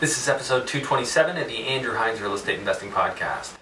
This is episode 227 of the Andrew Hines Real Estate Investing Podcast.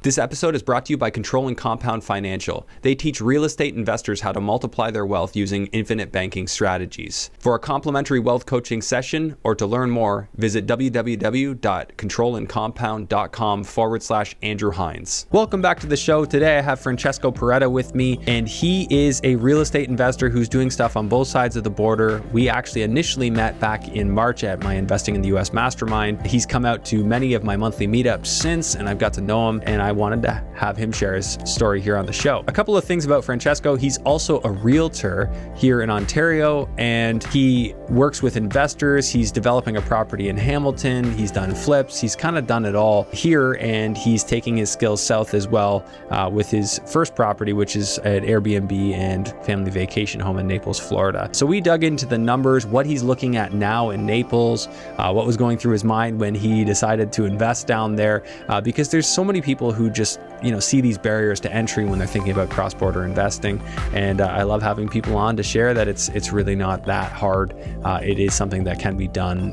This episode is brought to you by Control and Compound Financial. They teach real estate investors how to multiply their wealth using infinite banking strategies. For a complimentary wealth coaching session or to learn more, visit www.controlandcompound.com/Andrew Hines. Welcome back to the show. Today I have Francesco Porretta with me, and he is a real estate investor who's doing stuff on both sides of the border. We actually initially met back in March at my Investing in the US Mastermind. He's come out to many of my monthly meetups since, and I've got to know him, and I wanted to have him share his story here on the show. A couple of things about Francesco. He's also a realtor here in Ontario, and he works with investors. He's developing a property in Hamilton. He's done flips. He's kind of done it all here, and he's taking his skills south as well with his first property, which is an Airbnb and family vacation home in Naples, Florida. So we dug into the numbers, what he's looking at now in Naples, what was going through his mind when he decided to invest down there, because there's so many people who just see these barriers to entry when they're thinking about cross-border investing. And I love having people on to share that it's really not that hard. It is something that can be done.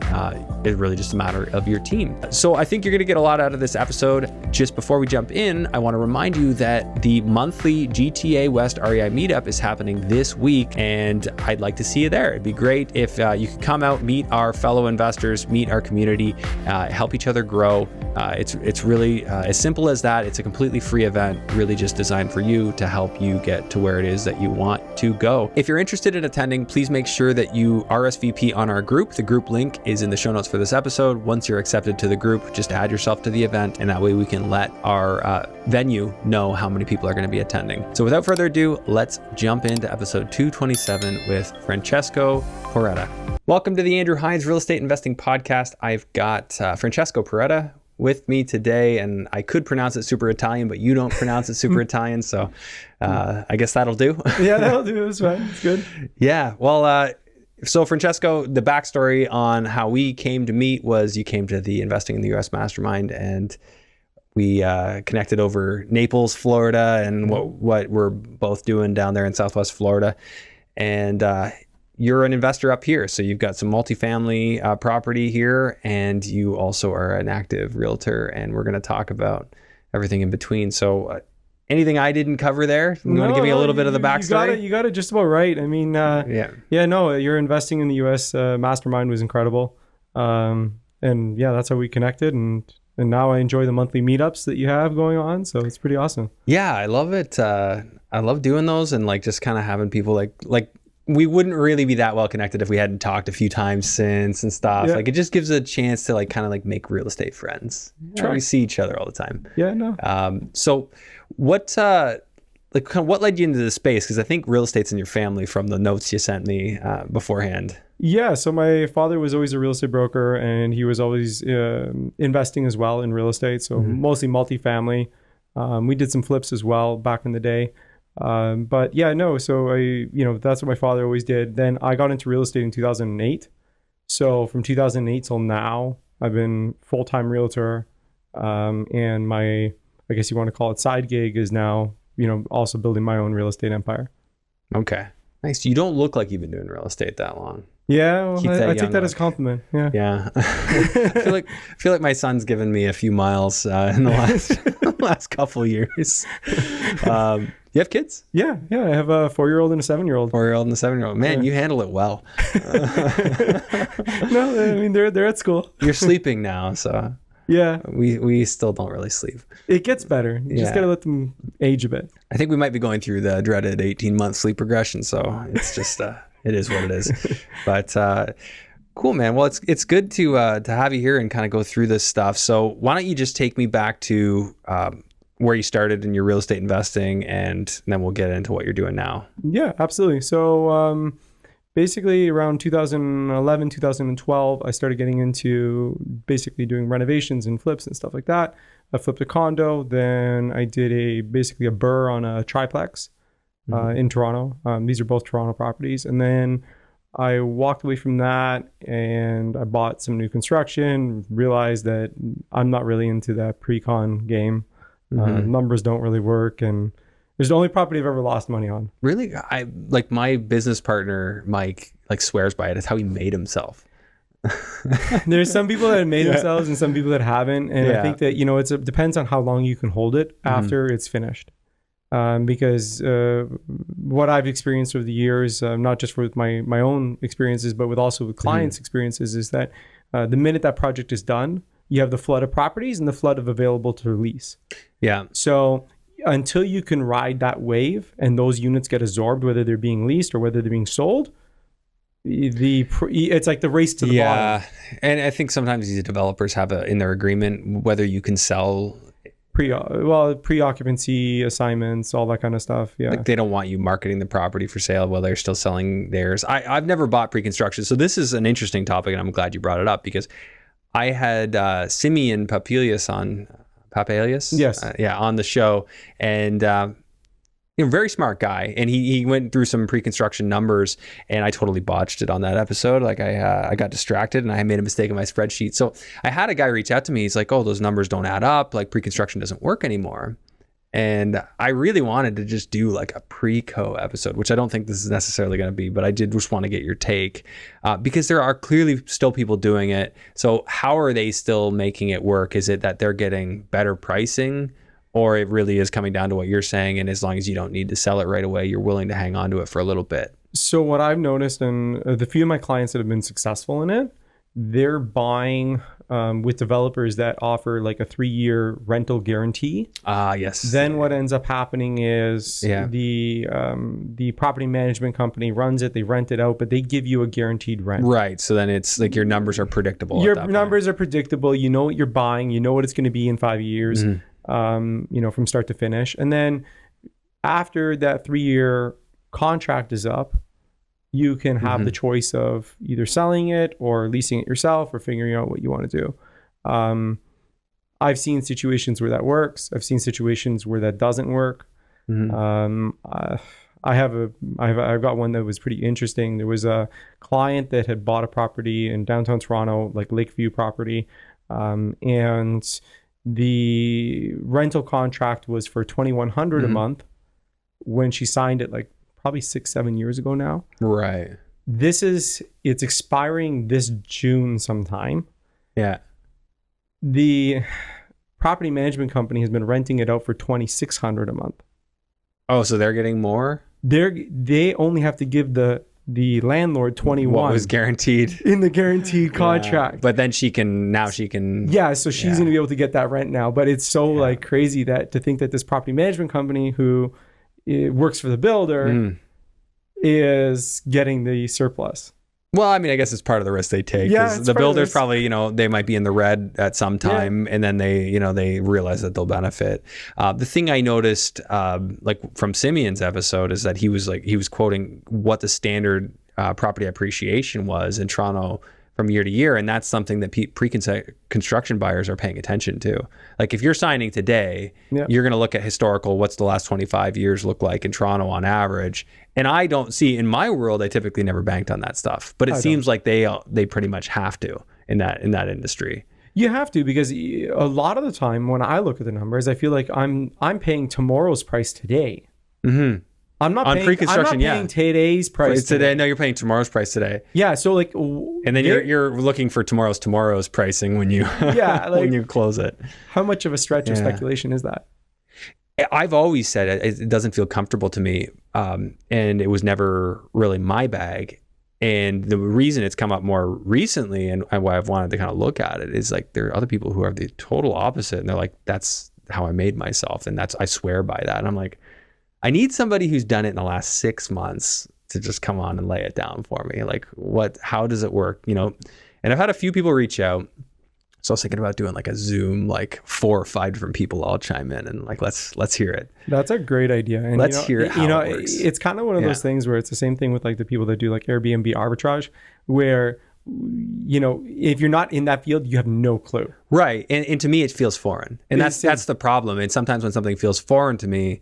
It's really just a matter of your team. So I think you're going to get a lot out of this episode. Just before we jump in, I want to remind you that the monthly GTA West REI meetup is happening this week, and I'd like to see you there. It'd be great if you could come out, meet our fellow investors, meet our community, help each other grow. It's really as simple as that. It's a completely free event, really just designed for you to help you get to where it is that you want to go. If you're interested in attending, please make sure that you RSVP on our group. The group link is in the show notes for this episode. Once you're accepted to the group, just add yourself to the event, and that way we can let our venue know how many people are going to be attending. So without further ado, let's jump into episode 227 with Francesco Porretta. Welcome to the Andrew Hines Real Estate Investing Podcast. I've got Francesco Porretta with me today, and I could pronounce it super Italian, but you don't pronounce it super Italian, so I guess that'll do. Yeah, that'll do. It's fine. It's good. Yeah. Well, so Francesco, the backstory on how we came to meet was you came to the Investing in the US Mastermind, and we connected over Naples, Florida, and what we're both doing down there in Southwest Florida. And you're an investor up here, so you've got some multifamily property here, and you also are an active realtor, and we're going to talk about everything in between. So anything I didn't cover there? You want to give me a little bit of the backstory? You got it just about right. I mean, your Investing in the US Mastermind was incredible. And yeah, that's how we connected, and now I enjoy the monthly meetups that you have going on, so it's pretty awesome. Yeah, I love it. I love doing those, and like just kind of having people like we wouldn't really be that well connected if we hadn't talked a few times since and stuff. Yeah. Like it just gives a chance to kind of make real estate friends. Sure. We see each other all the time. Yeah, no. So what what led you into the space? Because I think real estate's in your family from the notes you sent me beforehand. Yeah, so my father was always a real estate broker, and he was always investing as well in real estate. So mostly multifamily. We did some flips as well back in the day. But yeah, no, so that's what my father always did. Then I got into real estate in 2008. So from 2008 till now, I've been full-time realtor. And my, I guess you want to call it side gig, is now, also building my own real estate empire. Okay. Nice. You don't look like you've been doing real estate that long. Yeah, well, I take that as a compliment. Yeah. I feel like my son's given me a few miles in the last couple of years. You have kids? Yeah. I have a 4-year-old and a 7-year-old. 4-year-old and a 7-year-old. Man, You handle it well. No, I mean they're at school. You're sleeping now, so yeah. We still don't really sleep. It gets better. You just gotta let them age a bit. I think we might be going through the dreaded 18-month sleep regression, so it's just it is what it is. But cool, man. Well, it's good to have you here and kind of go through this stuff. So why don't you just take me back to where you started in your real estate investing, and then we'll get into what you're doing now. Yeah, absolutely. So basically around 2011, 2012, I started getting into basically doing renovations and flips and stuff like that. I flipped a condo, then I did basically a BRRRR on a triplex in Toronto. These are both Toronto properties. And then I walked away from that and I bought some new construction, realized that I'm not really into that pre-con game. Numbers don't really work, and there's the only property I've ever lost money on. Really? I like my business partner, Mike, like swears by it. It's how he made himself. There's some people that have made themselves and some people that haven't. And I think that, it depends on how long you can hold it after it's finished. Because what I've experienced over the years, not just with my own experiences, but also with clients' experiences, is that the minute that project is done, you have the flood of properties and the flood of available to release. Yeah. So until you can ride that wave and those units get absorbed, whether they're being leased or whether they're being sold, it's like the race to the bottom. And I think sometimes these developers have in their agreement whether you can sell pre-occupancy assignments, all that kind of stuff. Yeah, like they don't want you marketing the property for sale while they're still selling theirs. I've never bought pre-construction, so this is an interesting topic, and I'm glad you brought it up because I had Simeon Papelius on on the show, and very smart guy, and he went through some pre-construction numbers, and I totally botched it on that episode. Like I got distracted and I made a mistake in my spreadsheet. So I had a guy reach out to me. He's like, "Oh, those numbers don't add up. Like pre-construction doesn't work anymore." And I really wanted to just do like a pre-co episode, which I don't think this is necessarily going to be, but I did just want to get your take because there are clearly still people doing it. So how are they still making it work? Is it that they're getting better pricing? Or it really is coming down to what you're saying, and as long as you don't need to sell it right away, you're willing to hang on to it for a little bit. So what I've noticed, and the few of my clients that have been successful in it, they're buying with developers that offer like a 3-year rental guarantee. Yes. Then what ends up happening is the property management company runs it, they rent it out, but they give you a guaranteed rent. Right. So then it's like your numbers are predictable. Your numbers are predictable. You know what you're buying. You know what it's going to be in 5 years. From start to finish. And then after that 3-year contract is up, you can have the choice of either selling it or leasing it yourself or figuring out what you want to do. I've seen situations where that works. I've seen situations where that doesn't work. I've got one that was pretty interesting. There was a client that had bought a property in downtown Toronto, like Lakeview property, and the rental contract was for $2,100 a month when she signed it, like probably 6-7 years ago now. Right. It's expiring this June sometime. Yeah. The property management company has been renting it out for $2,600 a month. Oh, so they're getting more? They only have to give the landlord 21 what was guaranteed in the guaranteed contract. But then she can so she's going to be able to get that rent now. But it's so like crazy to think that this property management company who works for the builder is getting the surplus. Well, I mean, I guess it's part of the risk they take. Yeah, the builders probably, they might be in the red at some time, and then they realize that they'll benefit. The thing I noticed, like from Simeon's episode, is that he was quoting what the standard property appreciation was in Toronto from year to year, and that's something that pre-construction buyers are paying attention to. Like if you're signing today, you're going to look at historical, what's the last 25 years look like in Toronto on average. And I don't see, in my world, I typically never banked on that stuff, but it seems like they pretty much have to in that industry. You have to, because a lot of the time when I look at the numbers, I feel like I'm paying tomorrow's price today. I'm not paying pre-construction. Paying today's price today. No, you're paying tomorrow's price today. Yeah. So like, and then you're looking for tomorrow's pricing when you when you close it. How much of a stretch of speculation is that? I've always said it doesn't feel comfortable to me, and it was never really my bag. And the reason it's come up more recently, and why I've wanted to kind of look at it, is like there are other people who are the total opposite, and they're like, "That's how I made myself," and I swear by that. And I'm like, I need somebody who's done it in the last 6 months to just come on and lay it down for me. Like, how does it work? And I've had a few people reach out. So I was thinking about doing like a Zoom, like 4 or 5 different people all chime in and like, let's hear it. That's a great idea. And let's hear it. How it works. It's kind of one of those things where it's the same thing with like the people that do like Airbnb arbitrage, where, if you're not in that field, you have no clue. Right. And to me, it feels foreign. And that's the problem. And sometimes when something feels foreign to me,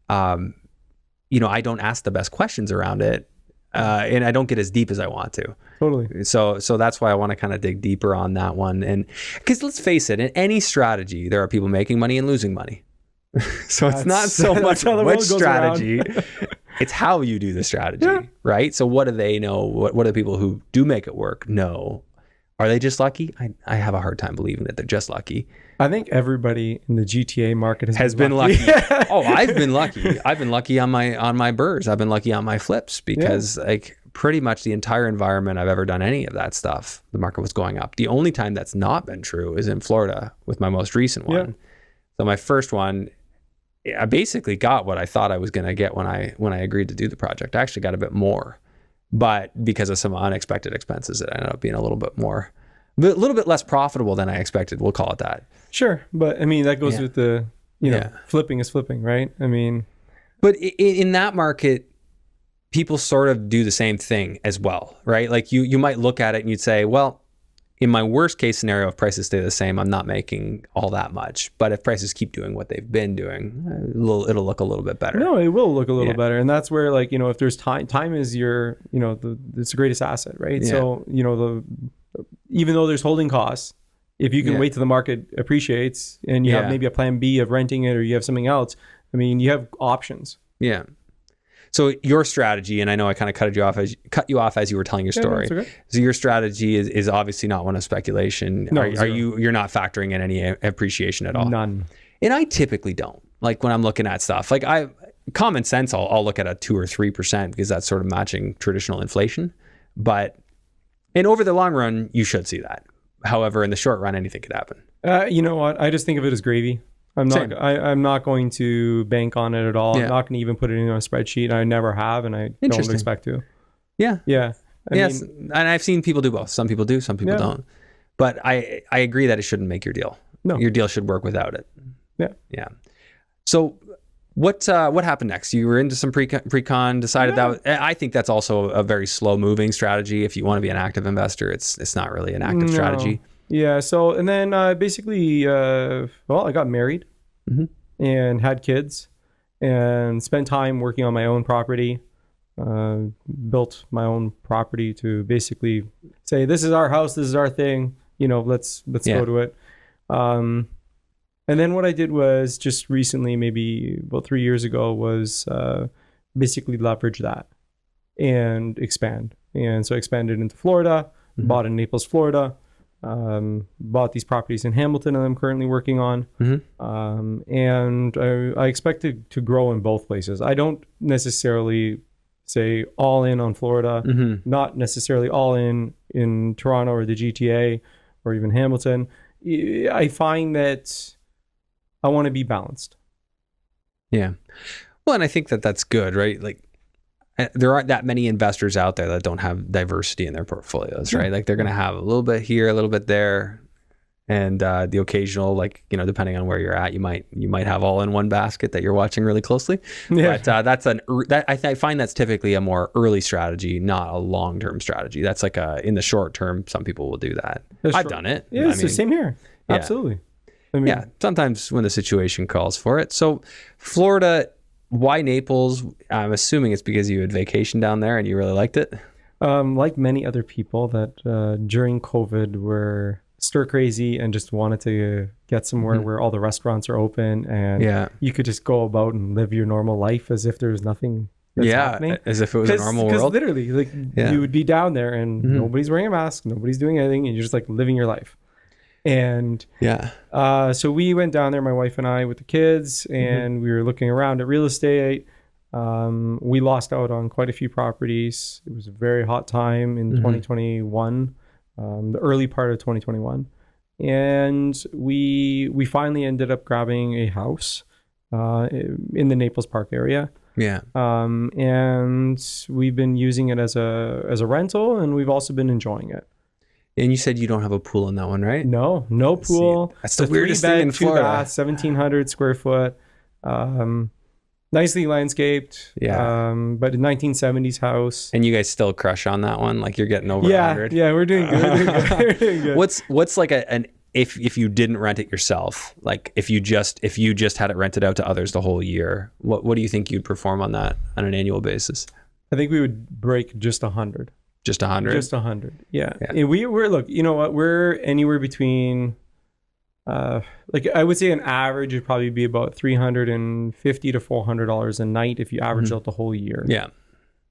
I don't ask the best questions around it. And I don't get as deep as I want to. Totally. So that's why I want to kind of dig deeper on that one. And because let's face it, in any strategy, there are people making money and losing money. So it's not so much how the which world goes strategy, it's how you do the strategy, right? So what do they know? What do the people who do make it work know? Are they just lucky? I have a hard time believing that they're just lucky. I think everybody in the GTA market has been lucky. Oh, I've been lucky. I've been lucky on my BRRRRs. I've been lucky on my flips because like pretty much the entire environment I've ever done any of that stuff, the market was going up. The only time that's not been true is in Florida with my most recent one. Yeah. So my first one, I basically got what I thought I was going to get when I agreed to do the project. I actually got a bit more, but because of some unexpected expenses, it ended up being a little bit less profitable than I expected. We'll call it that. Sure. But I mean, that goes with the, flipping is flipping, right? I mean, but in that market, people sort of do the same thing as well, right? Like you might look at it and you'd say, well, in my worst case scenario, if prices stay the same, I'm not making all that much. But if prices keep doing what they've been doing, it'll look a little bit better. No, it will look a little better. And that's where, like, if there's time is your, it's the greatest asset, right? Yeah. So, even though there's holding costs, if you can wait till the market appreciates and you have maybe a plan B of renting it or you have something else, I mean, you have options. Yeah. So your strategy, and I know I kind of cut you off as you were telling your story. No, okay. So your strategy is obviously not one of speculation. No, you're not factoring in any appreciation at all? None. And I typically don't. Like when I'm looking at stuff, like common sense, I'll look at a 2 or 3% because that's sort of matching traditional inflation. And over the long run, you should see that. However, in the short run, anything could happen. You know what? I just think of it as gravy. I'm not going to bank on it at all. Yeah. I'm not going to even put it in a spreadsheet. I never have, and I don't expect to. Yeah. Yeah. Yes. And I've seen people do both. Some people do, some people don't. But I agree that it shouldn't make your deal. No. Your deal should work without it. Yeah. Yeah. So what happened next? You were into some pre-con, decided that I think that's also a very slow moving strategy. If you want to be an active investor, it's not really an active strategy. Yeah. So, and then basically, I got married and had kids and spent time working on my own property, built my own property to basically say, this is our house, this is our thing, let's go to it. And then what I did was just recently, maybe about 3 years ago, was basically leverage that and expand. And so I expanded into Florida, bought in Naples, Florida, bought these properties in Hamilton that I'm currently working on. And I expect to grow in both places. I don't necessarily say all in on Florida, not necessarily all in Toronto or the GTA or even Hamilton. I find that I want to be balanced. Yeah. Well, and I think that's good, right? Like there aren't that many investors out there that don't have diversity in their portfolios, right? Like they're going to have a little bit here, a little bit there. And the occasional, like, depending on where you're at, you might have all in one basket that you're watching really closely. Yeah. But I find that's typically a more early strategy, not a long-term strategy. That's like in the short term, some people will do that. I've done it. Yeah, it's the same here. Yeah. Absolutely. Sometimes when the situation calls for it. So Florida, why Naples? I'm assuming it's because you had vacation down there and you really liked it. Like many other people that during COVID were stir crazy and just wanted to get somewhere where all the restaurants are open and you could just go about and live your normal life as if there's nothing that's happening. As if it was a normal world. Because literally, you would be down there and nobody's wearing a mask, nobody's doing anything, and you're just like living your life. And so we went down there, my wife and I, with the kids, and we were looking around at real estate. We lost out on quite a few properties. It was a very hot time in 2021, the early part of 2021. And we finally ended up grabbing a house in the Naples Park area. Yeah. And we've been using it as a rental, and we've also been enjoying it. And you said you don't have a pool in that one, right? No pool. That's the weirdest thing in Florida. 2-bath, 1,700 square foot, nicely landscaped. Yeah. But a 1970s house. And you guys still crush on that one? Like you're getting over 100? Yeah, we're doing good. We're doing good. What's like if you didn't rent it yourself, like if you just had it rented out to others the whole year, what do you think you'd perform on that on an annual basis? I think we would break just 100. Just 100? Just 100, yeah. And we're look, you know what? We're anywhere between like I would say an average would probably be about $350 to $400 a night if you average out the whole year. Yeah.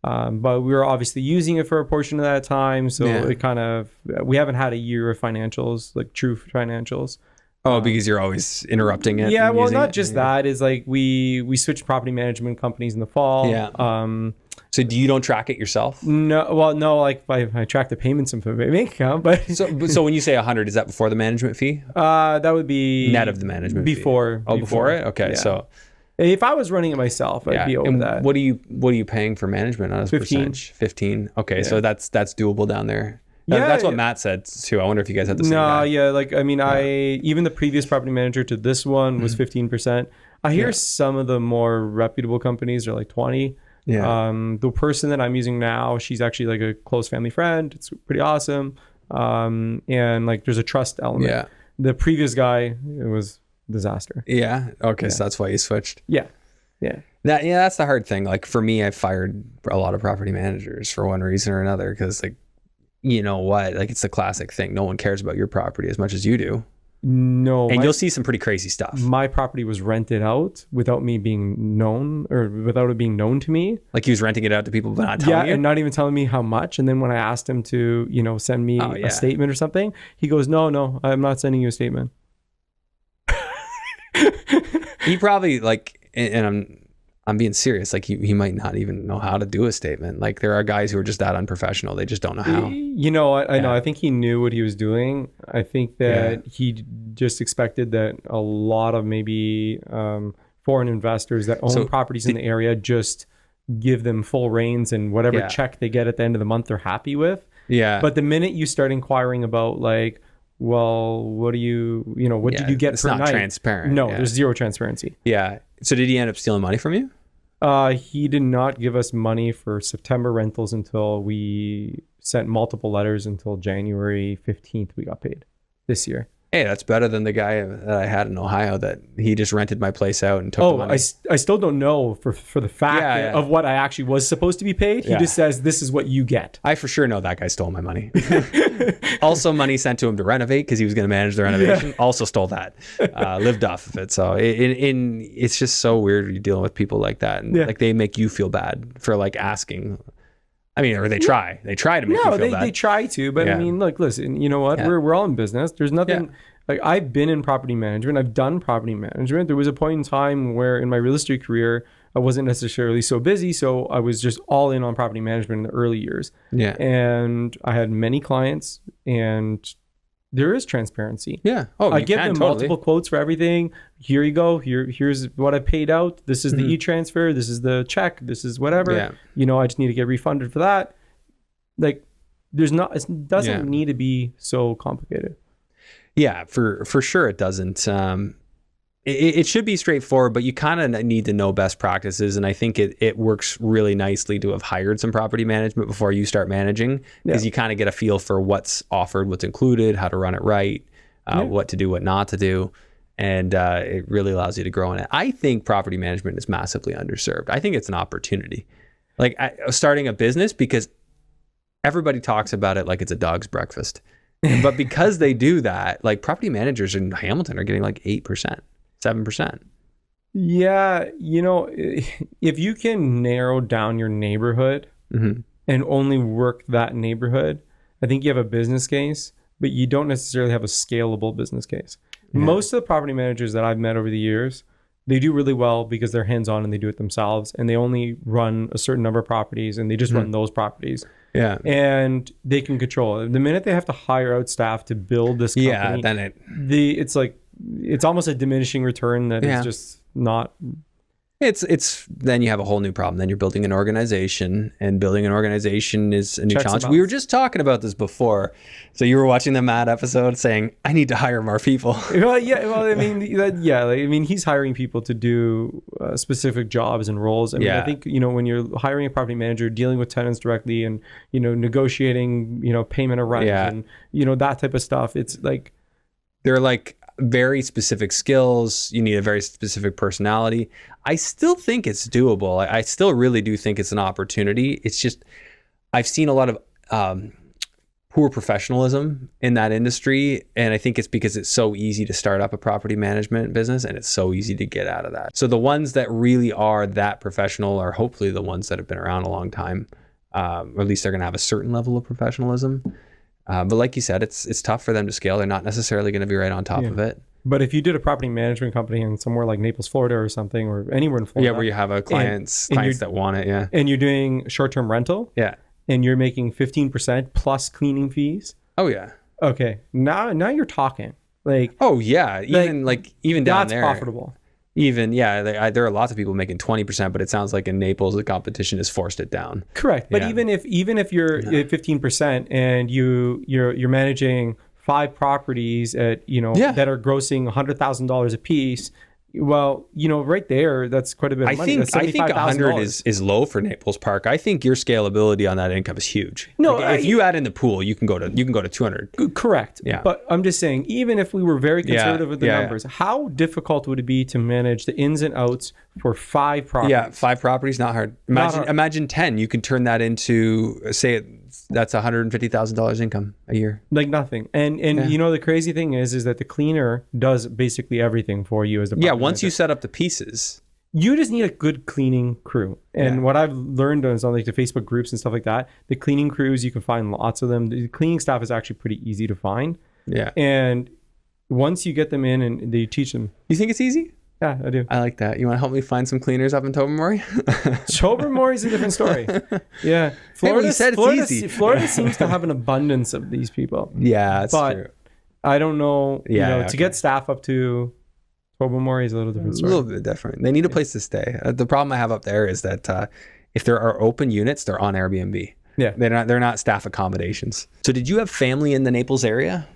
But we were obviously using it for a portion of that time. So it kind of, we haven't had a year of financials, like true financials. Oh, because you're always interrupting it. Yeah, well, not just that. Is like we switched property management companies in the fall. Yeah. So you don't track it yourself? No, well, no. Like I track the payments from my bank account, but so when you say 100, is that before the management fee? That would be net of the management before. Fee. Oh, before it? Okay, yeah. So if I was running it myself, I'd be over and that. What are you paying for management on a 15. percentage? 15. Okay, Yeah. So that's doable down there. Yeah, that's what Matt said too. I wonder if you guys had the same. No, yeah, like I mean, even the previous property manager to this one was 15%. I hear some of the more reputable companies are like 20. Yeah. The person that I'm using now, she's actually like a close family friend. It's pretty awesome. And like there's a trust element. Yeah. The previous guy, it was disaster. Yeah. Okay, so that's why you switched. Yeah. Yeah. That's the hard thing. Like for me, I fired a lot of property managers for one reason or another because like, you know what? Like it's the classic thing. No one cares about your property as much as you do. No. And you'll see some pretty crazy stuff. My property was rented out without me being known or without it being known to me. Like he was renting it out to people but not telling you? And not even telling me how much. And then when I asked him to, send me a statement or something, he goes, no, I'm not sending you a statement. He probably like, and I'm being serious. Like he might not even know how to do a statement. Like there are guys who are just that unfoprofessional. They just don't know how. You know what? I know. I think he knew what he was doing. I think that he just expected that a lot of maybe foreign investors that own properties in the area just give them full reins and whatever check they get at the end of the month they're happy with. Yeah. But the minute you start inquiring about like, well, what do you, what did you get it's per night? It's not transparent. No, there's zero transparency. Yeah. So did he end up stealing money from you? He did not give us money for September rentals until we sent multiple letters until January 15th we got paid this year. Hey, that's better than the guy that I had in Ohio that he just rented my place out and took the money. I still don't know for the fact of what I actually was supposed to be paid. He just says, this is what you get. I for sure know that guy stole my money. Also money sent to him to renovate because he was going to manage the renovation. Also stole that. Lived off of it. So it's just so weird when you're dealing with people like that. And like they make you feel bad for like asking. I mean, or they try. They try to make you feel bad. They try to, but I mean, look, listen, you know what? We're all in business. There's nothing like I've been in property management. I've done property management. There was a point in time where in my real estate career, I wasn't necessarily so busy. So I was just all in on property management in the early years. Yeah. And I had many clients and there is transparency. Yeah. Oh, I give them multiple quotes for everything. Here you go. Here's what I paid out. This is the e-transfer. This is the check. This is whatever. Yeah. I just need to get refunded for that. Like, it doesn't need to be so complicated. Yeah, for sure it doesn't. It should be straightforward, but you kind of need to know best practices. And I think it works really nicely to have hired some property management before you start managing, because you kind of get a feel for what's offered, what's included, how to run it right, what to do, what not to do. And it really allows you to grow in it. I think property management is massively underserved. I think it's an opportunity. Like starting a business, because everybody talks about it like it's a dog's breakfast. But because they do that, like property managers in Hamilton are getting like 8%. 7%. Yeah, if you can narrow down your neighborhood and only work that neighborhood, I think you have a business case, but you don't necessarily have a scalable business case. Yeah. Most of the property managers that I've met over the years, they do really well because they're hands-on and they do it themselves, and they only run a certain number of properties and they just run those properties. Yeah. And they can control it. The minute they have to hire out staff to build this company, then it's like, it's almost a diminishing return that is just not. It's then you have a whole new problem. Then you're building an organization, and building an organization is a new challenge. We were just talking about this before. So you were watching the Matt episode saying, I need to hire more people. Well, I mean, he's hiring people to do specific jobs and roles. I mean, I think, when you're hiring a property manager, dealing with tenants directly and, negotiating, payment of rent and, that type of stuff, it's like. They're like very specific skills. You need a very specific personality. I still think it's doable. I still really do think it's an opportunity. It's just, I've seen a lot of poor professionalism in that industry. And I think it's because it's so easy to start up a property management business and it's so easy to get out of that. So the ones that really are that professional are hopefully the ones that have been around a long time, or at least they're going to have a certain level of professionalism. But like you said, it's tough for them to scale. They're not necessarily going to be right on top of it. But if you did a property management company in somewhere like Naples, Florida or something, or anywhere in Florida. Yeah, where you have a clients that want it, yeah. And you're doing short-term rental. Yeah. And you're making 15% plus cleaning fees. Oh yeah. Okay. Now you're talking. Like, oh yeah, even down that's there, profitable. Even there are lots of people making 20%, but it sounds like in Naples the competition has forced it down. Correct. But even if you're at 15% and you're managing 5 properties at that are grossing $100,000 a piece. Well, right there, that's quite a bit of money. I think 100 is low for Naples Park. I think your scalability on that income is huge. No, if you add in the pool, you can go to 200. Correct. Yeah. But I'm just saying, even if we were very conservative with the numbers, how difficult would it be to manage the ins and outs for 5 properties? Yeah, 5 properties, not hard. Imagine 10. You can turn that into, say, that's $150,000 income a year. Like nothing. And the crazy thing is that the cleaner does basically everything for you as the property once manager. you set up the pieces. You just need a good cleaning crew. And what I've learned on like the Facebook groups and stuff like that, the cleaning crews, you can find lots of them. The cleaning staff is actually pretty easy to find. Yeah. And once you get them in and they teach them. You think it's easy? Yeah, I do. I like that. You want to help me find some cleaners up in Tobermory? Tobermory is a different story. Yeah. Florida said it's easy. Florida seems to have an abundance of these people. Yeah, that's true. I don't know. To get staff up to Tobermory is a little different story. A little bit different. They need a place to stay. The problem I have up there is that if there are open units, they're on Airbnb. Yeah. They're not staff accommodations. So did you have family in the Naples area?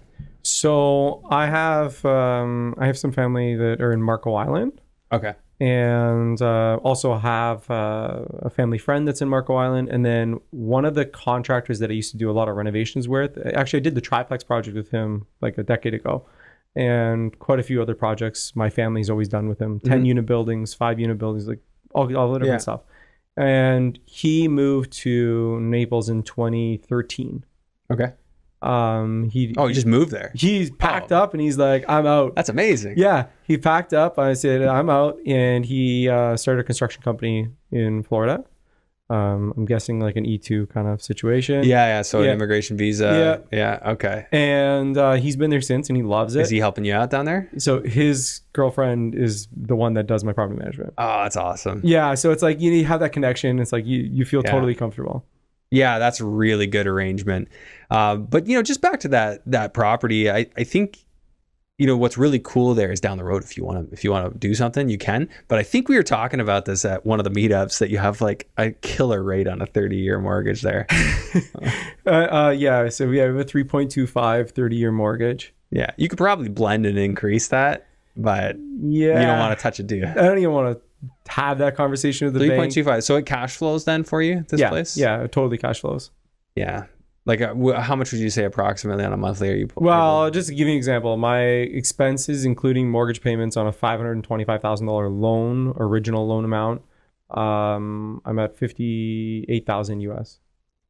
So I have some family that are in Marco Island. Okay. And also have a family friend that's in Marco Island. And then one of the contractors that I used to do a lot of renovations with, actually I did the triplex project with him like a decade ago. And quite a few other projects my family's always done with him. 10 unit buildings, 5 unit buildings, like all the different stuff. And he moved to Naples in 2013. Okay. He just moved there. He's packed up and he's like, I'm out. That's amazing. Yeah. He packed up. I said, I'm out. And he started a construction company in Florida. I'm guessing like an E2 kind of situation. Yeah. So an immigration visa. Yeah. Okay. And he's been there since and he loves it. Is he helping you out down there? So his girlfriend is the one that does my property management. Oh, that's awesome. Yeah. So it's like you have that connection. It's like you feel totally comfortable. Yeah, that's a really good arrangement. But just back to that property, I think what's really cool there is down the road if you want to do something, you can. But I think we were talking about this at one of the meetups that you have like a killer rate on a 30-year mortgage there. Yeah, so we have a 3.25 30-year mortgage. Yeah, you could probably blend and increase that, but you don't want to touch it, do you? I don't even want to have that conversation with the bank. 3.25. So it cash flows then for you, this place? Yeah, it totally cash flows. Yeah. Like how much would you say approximately on a monthly? Well, just to give you an example, my expenses, including mortgage payments on a $525,000 loan, original loan amount, I'm at $58,000 US.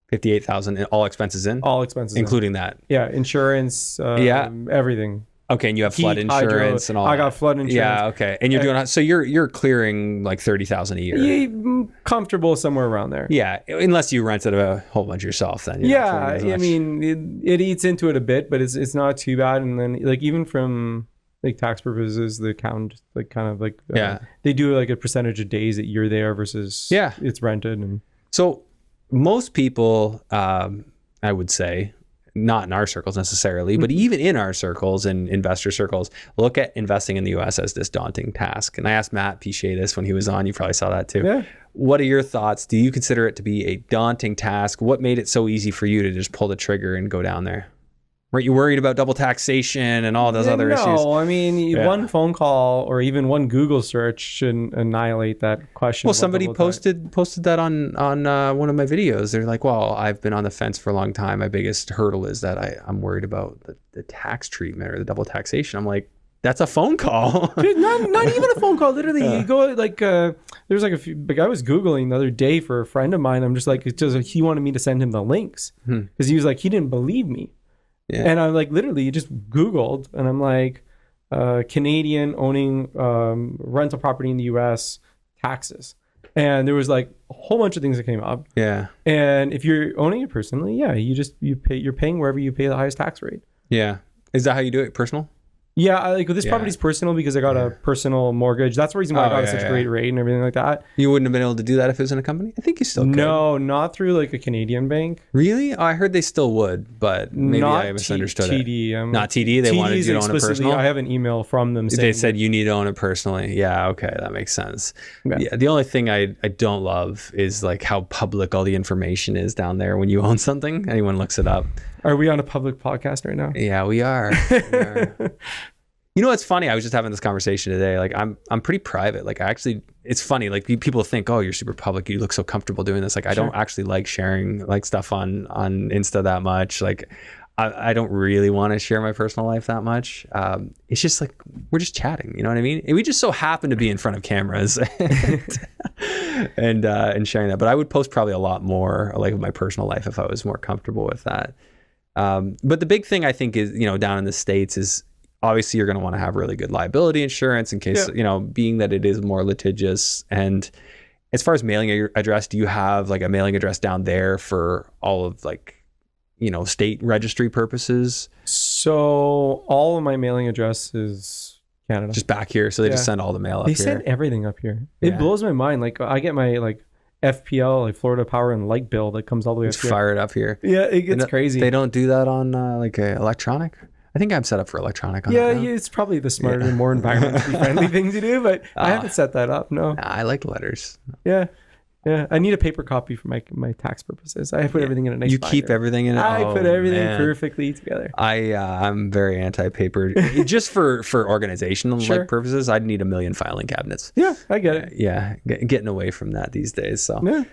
58,000 and all expenses in? All expenses including that. Yeah, insurance, everything. Okay, and you have flood insurance and all that. I got flood insurance. Yeah, okay. And you're doing so you're clearing like 30,000 a year. Yeah, comfortable somewhere around there. Yeah, unless you rented a whole bunch yourself then. I mean, it eats into it a bit, but it's not too bad. And then like even from like tax purposes, the account like kind of like they do like a percentage of days that you're there versus it's rented. And so most people, I would say, not in our circles necessarily, but even in our circles and investor circles, look at investing in the US as this daunting task. And I asked Matt Piché this when he was on. You probably saw that too. Yeah. What are your thoughts? Do you consider it to be a daunting task? What made it so easy for you to just pull the trigger and go down there? Weren't you worried about double taxation and all those other issues? No, I mean, one phone call or even one Google search shouldn't annihilate that question. Well, somebody posted that on one of my videos. They're like, well, I've been on the fence for a long time. My biggest hurdle is that I'm worried about the tax treatment or the double taxation. I'm like, That's a phone call. Dude, not even a phone call. Literally, you go like there's like a few. Like I was googling the other day for a friend of mine. I'm just like, it's just he wanted me to send him the links because he was like, he didn't believe me. Yeah. And I'm like, literally, you just Googled, and I'm like, Canadian owning rental property in the U.S. taxes, and there was like a whole bunch of things that came up. Yeah. And if you're owning it personally, yeah, you're paying wherever you pay the highest tax rate. Yeah. Is that how you do it? Personal? Yeah, like this property's personal because I got a personal mortgage. That's the reason why I got such a great rate and everything like that. You wouldn't have been able to do that if it was in a company? I think you still could. No, not through like a Canadian bank. Really? Oh, I heard they still would, but maybe not I misunderstood TD, it. Not TD? They wanted you to own it personal? I have an email from them saying... They said you need to own it personally. Yeah, okay, that makes sense. Yeah, the only thing I don't love is like how public all the information is down there when you own something. Anyone looks it up. Are we on a public podcast right now? Yeah, we are. You know what's funny? I was just having this conversation today. Like I'm pretty private. Like it's funny. Like people think, oh, you're super public. You look so comfortable doing this. Like I don't actually like sharing like stuff on Insta that much. Like I don't really want to share my personal life that much. It's just like we're just chatting. You know what I mean? And we just so happen to be in front of cameras and sharing that. But I would post probably a lot more like of my personal life if I was more comfortable with that. But the big thing I think is, down in the States is, obviously you're going to want to have really good liability insurance in case, being that it is more litigious. And as far as mailing address, do you have like a mailing address down there for all of like, state registry purposes? So all of my mailing address is Canada. Just back here. So they just send all the mail up here. They send everything up here. It blows my mind. Like I get my like FPL, like Florida Power and Light bill that comes all the way up here. Fire it up here. Yeah, it gets crazy. They don't do that on like a electronic? I think I'm set up for electronic on that now. It's probably the smarter and more environmentally friendly thing to do, but I haven't set that up, no. I like letters. Yeah. I need a paper copy for my tax purposes. I put everything in a nice binder. Keep everything in it? I put everything perfectly together. I'm very anti-paper. Just for organizational like purposes, I'd need 1 million filing cabinets. Yeah, I get it. Yeah, getting away from that these days. So yeah.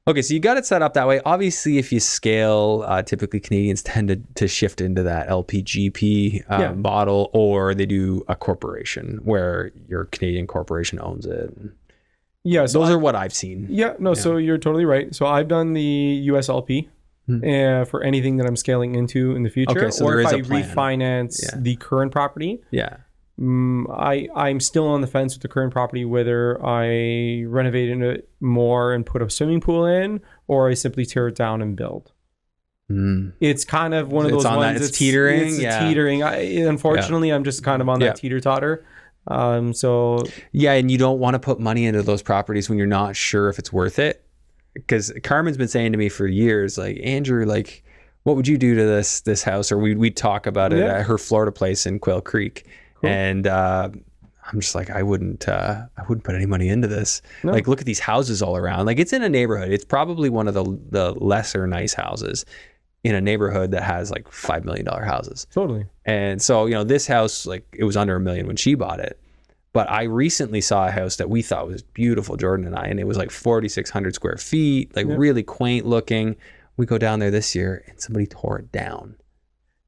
Okay, so you got it set up that way. Obviously, if you scale, typically Canadians tend to shift into that LPGP model, or they do a corporation where your Canadian corporation owns it. Yeah, so those are what I've seen. So you're totally right. So I've done the USLP for anything that I'm scaling into in the future. Okay, so or there if is a I plan. refinance the current property. Yeah. I'm still on the fence with the current property, whether I renovate it more and put a swimming pool in, or I simply tear it down and build. It's kind of one of those ones. It's teetering. It's teetering. Unfortunately, I'm just kind of on that teeter-totter. And you don't want to put money into those properties when you're not sure if it's worth it. Because Carmen's been saying to me for years, like, Andrew, like, what would you do to this house? Or we'd talk about it at her Florida place in Quail Creek. Cool. And I'm just like, I wouldn't put any money into this. No. Like, look at these houses all around. Like, it's in a neighborhood. It's probably one of the lesser nice houses in a neighborhood that has like $5 million houses. Totally. And so, this house, like, it was under $1 million when she bought it. But I recently saw a house that we thought was beautiful, Jordan and I, and it was like 4,600 square feet, like really quaint looking. We go down there this year and somebody tore it down.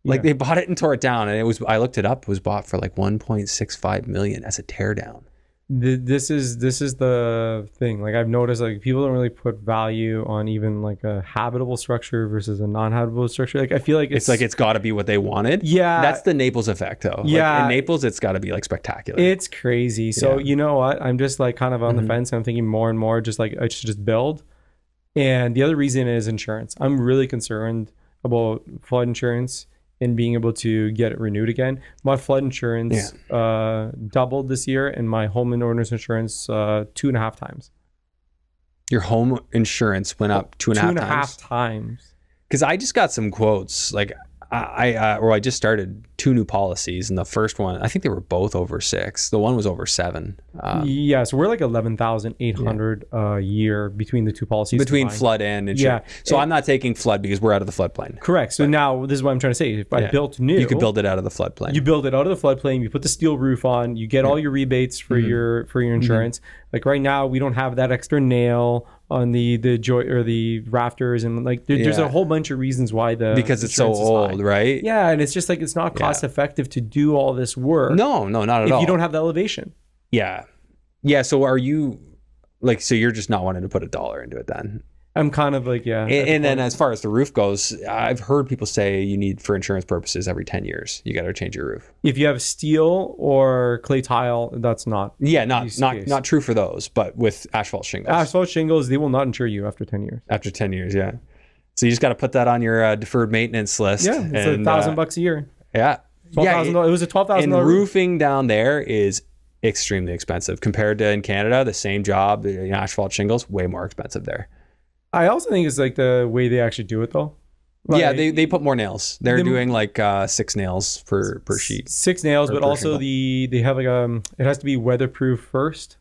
Like they bought it and tore it down, and I looked it up, it was bought for like 1.65 million as a tear down. This is the thing. Like I've noticed, like people don't really put value on even like a habitable structure versus a non-habitable structure. Like I feel like it's like it's got to be what they wanted. Yeah, that's the Naples effect, though. Yeah, like in Naples, it's got to be like spectacular. It's crazy. So you know what? I'm just like kind of on the fence. And I'm thinking more and more, just like I should just build. And the other reason is insurance. I'm really concerned about flood insurance and being able to get it renewed again. My flood insurance doubled this year, and my home and owner's insurance 2.5 times. Your home insurance went up 2.5 times? Because I just got some quotes. Like I just started 2 new policies, and the first one, I think they were both over 6. The one was over 7. So we're like 11,800 a year between the 2 policies. Between flood and insurance. Yeah. So I'm not taking flood because we're out of the floodplain. Correct. So now this is what I'm trying to say. If I built new, you could build it out of the floodplain. You build it out of the floodplain. You put the steel roof on. You get all your rebates for your insurance. Like right now, we don't have that extra nail on the joy or the rafters, and like there's a whole bunch of reasons why because it's so old, right? Yeah, and it's just like it's not cost cost effective to do all this work. No, not at all. If you don't have the elevation. Yeah. Yeah. So are you like, so you're just not wanting to put $1 into it then? I'm kind of like, yeah. And then as far as the roof goes, I've heard people say you need, for insurance purposes, every 10 years, you got to change your roof. If you have steel or clay tile, that's not. Yeah, not true for those, but with asphalt shingles. Asphalt shingles, they will not insure you after 10 years. After 10 years, yeah. So you just got to put that on your deferred maintenance list. Yeah, it's $1,000 a year. Yeah. $12,000. It was a $12,000. And roofing down there is extremely expensive compared to in Canada. The same job, asphalt shingles, way more expensive there. I also think it's like the way they actually do it though. Like, yeah, they put more nails. They're doing like 6 nails per sheet. 6 nails, but also they have like it has to be weatherproof first.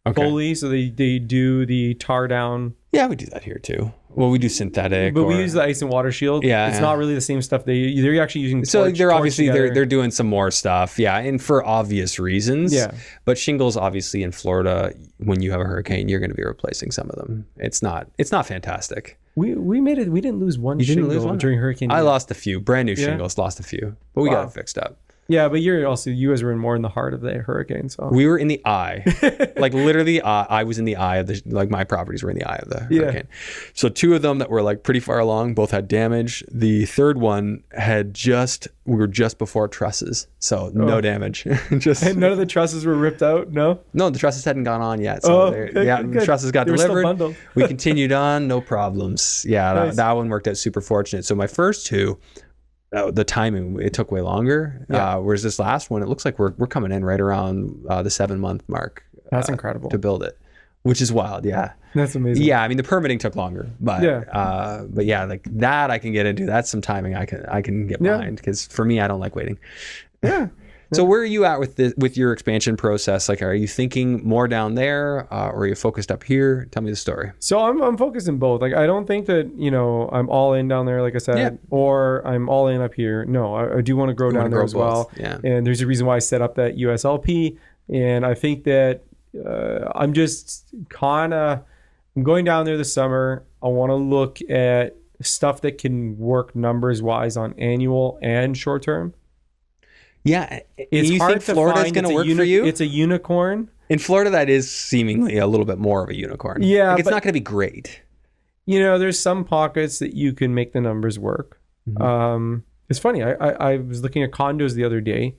Okay. Fully, so they do the tar down. Yeah, we do that here too. Well, we do synthetic, but we use the ice and water shield. Yeah, it's not really the same stuff. They're actually using. So they're obviously they're doing some more stuff. Yeah, and for obvious reasons. Yeah. But shingles, obviously, in Florida, when you have a hurricane, you're going to be replacing some of them. It's not fantastic. We made it. We didn't lose one. You didn't lose one during hurricane. I lost a few brand new shingles. Lost a few, but we got it fixed up. Yeah, but you guys were more in the heart of the hurricane. So we were in the eye, like literally, I was in the eye of the, like my properties were in the eye of the hurricane. So 2 of them that were like pretty far along, both had damage. The third one we were just before trusses, so no damage. And none of the trusses were ripped out. No, the trusses hadn't gone on yet. So the trusses got delivered. We continued on, no problems. Yeah, nice. that one worked out super fortunate. So my first 2. The timing, it took way longer. Whereas this last one, it looks like we're coming in right around the 7-month mark. That's incredible to build it, which is wild. Yeah, that's amazing. Yeah, I mean the permitting took longer, but like that I can get into. That's some timing I can get behind because for me I don't like waiting. Yeah. So where are you at with your expansion process? Like, are you thinking more down there, or are you focused up here? Tell me the story. So I'm focused in both. Like, I don't think that I'm all in down there, like I said, or I'm all in up here. No, I do want to grow down there as well. Yeah. And there's a reason why I set up that USLP, and I think that I'm just I'm going down there this summer. I want to look at stuff that can work numbers wise on annual and short term. Yeah, it's you hard think Florida's going to work for you? It's a unicorn. In Florida, that is seemingly a little bit more of a unicorn. Yeah, like, it's not going to be great. There's some pockets that you can make the numbers work. Mm-hmm. It's funny. I was looking at condos the other day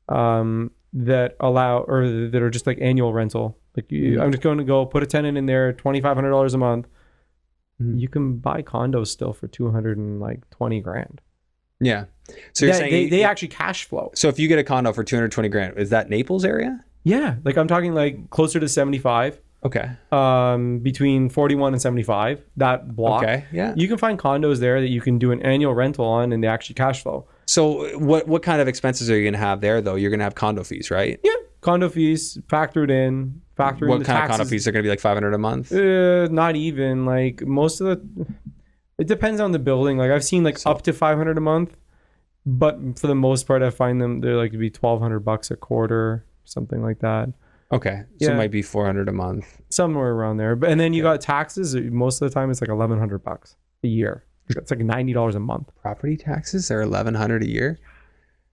that allow or that are just like annual rental. Like I'm just going to go put a tenant in there, $2,500 a month. Mm-hmm. You can buy condos still for $220,000. Yeah. So you're saying they actually cash flow. So if you get a condo for $220,000, is that Naples area? Yeah. Like I'm talking like closer to 75. Okay. Between 41 and 75, that block. Okay. Yeah. You can find condos there that you can do an annual rental on and they actually cash flow. So what kind of expenses are you going to have there though? You're going to have condo fees, right? Yeah. Condo fees factored in. What kind of condo fees are going to be like $500 a month? Not even. Like most of it depends on the building. Like I've seen up to $500 a month, but for the most part, I find they're like to be $1,200 a quarter, something like that. Okay, so it might be $400 a month, somewhere around there. But and then you got taxes. Most of the time, it's like $1,100 a year. It's like $90 a month. Property taxes are $1,100 a year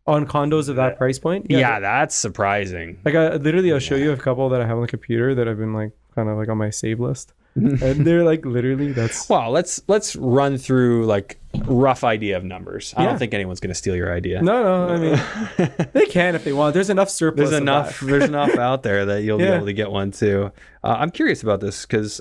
on condos of that price point. Yeah, that's surprising. Like I'll show you a couple that I have on the computer that I've been like kind of like on my save list. And they're like literally that's well let's run through like rough idea of numbers. I don't think anyone's going to steal your idea. No, I mean they can if they want. There's enough surplus. There's enough out there that you'll be able to get one too. I'm curious about this because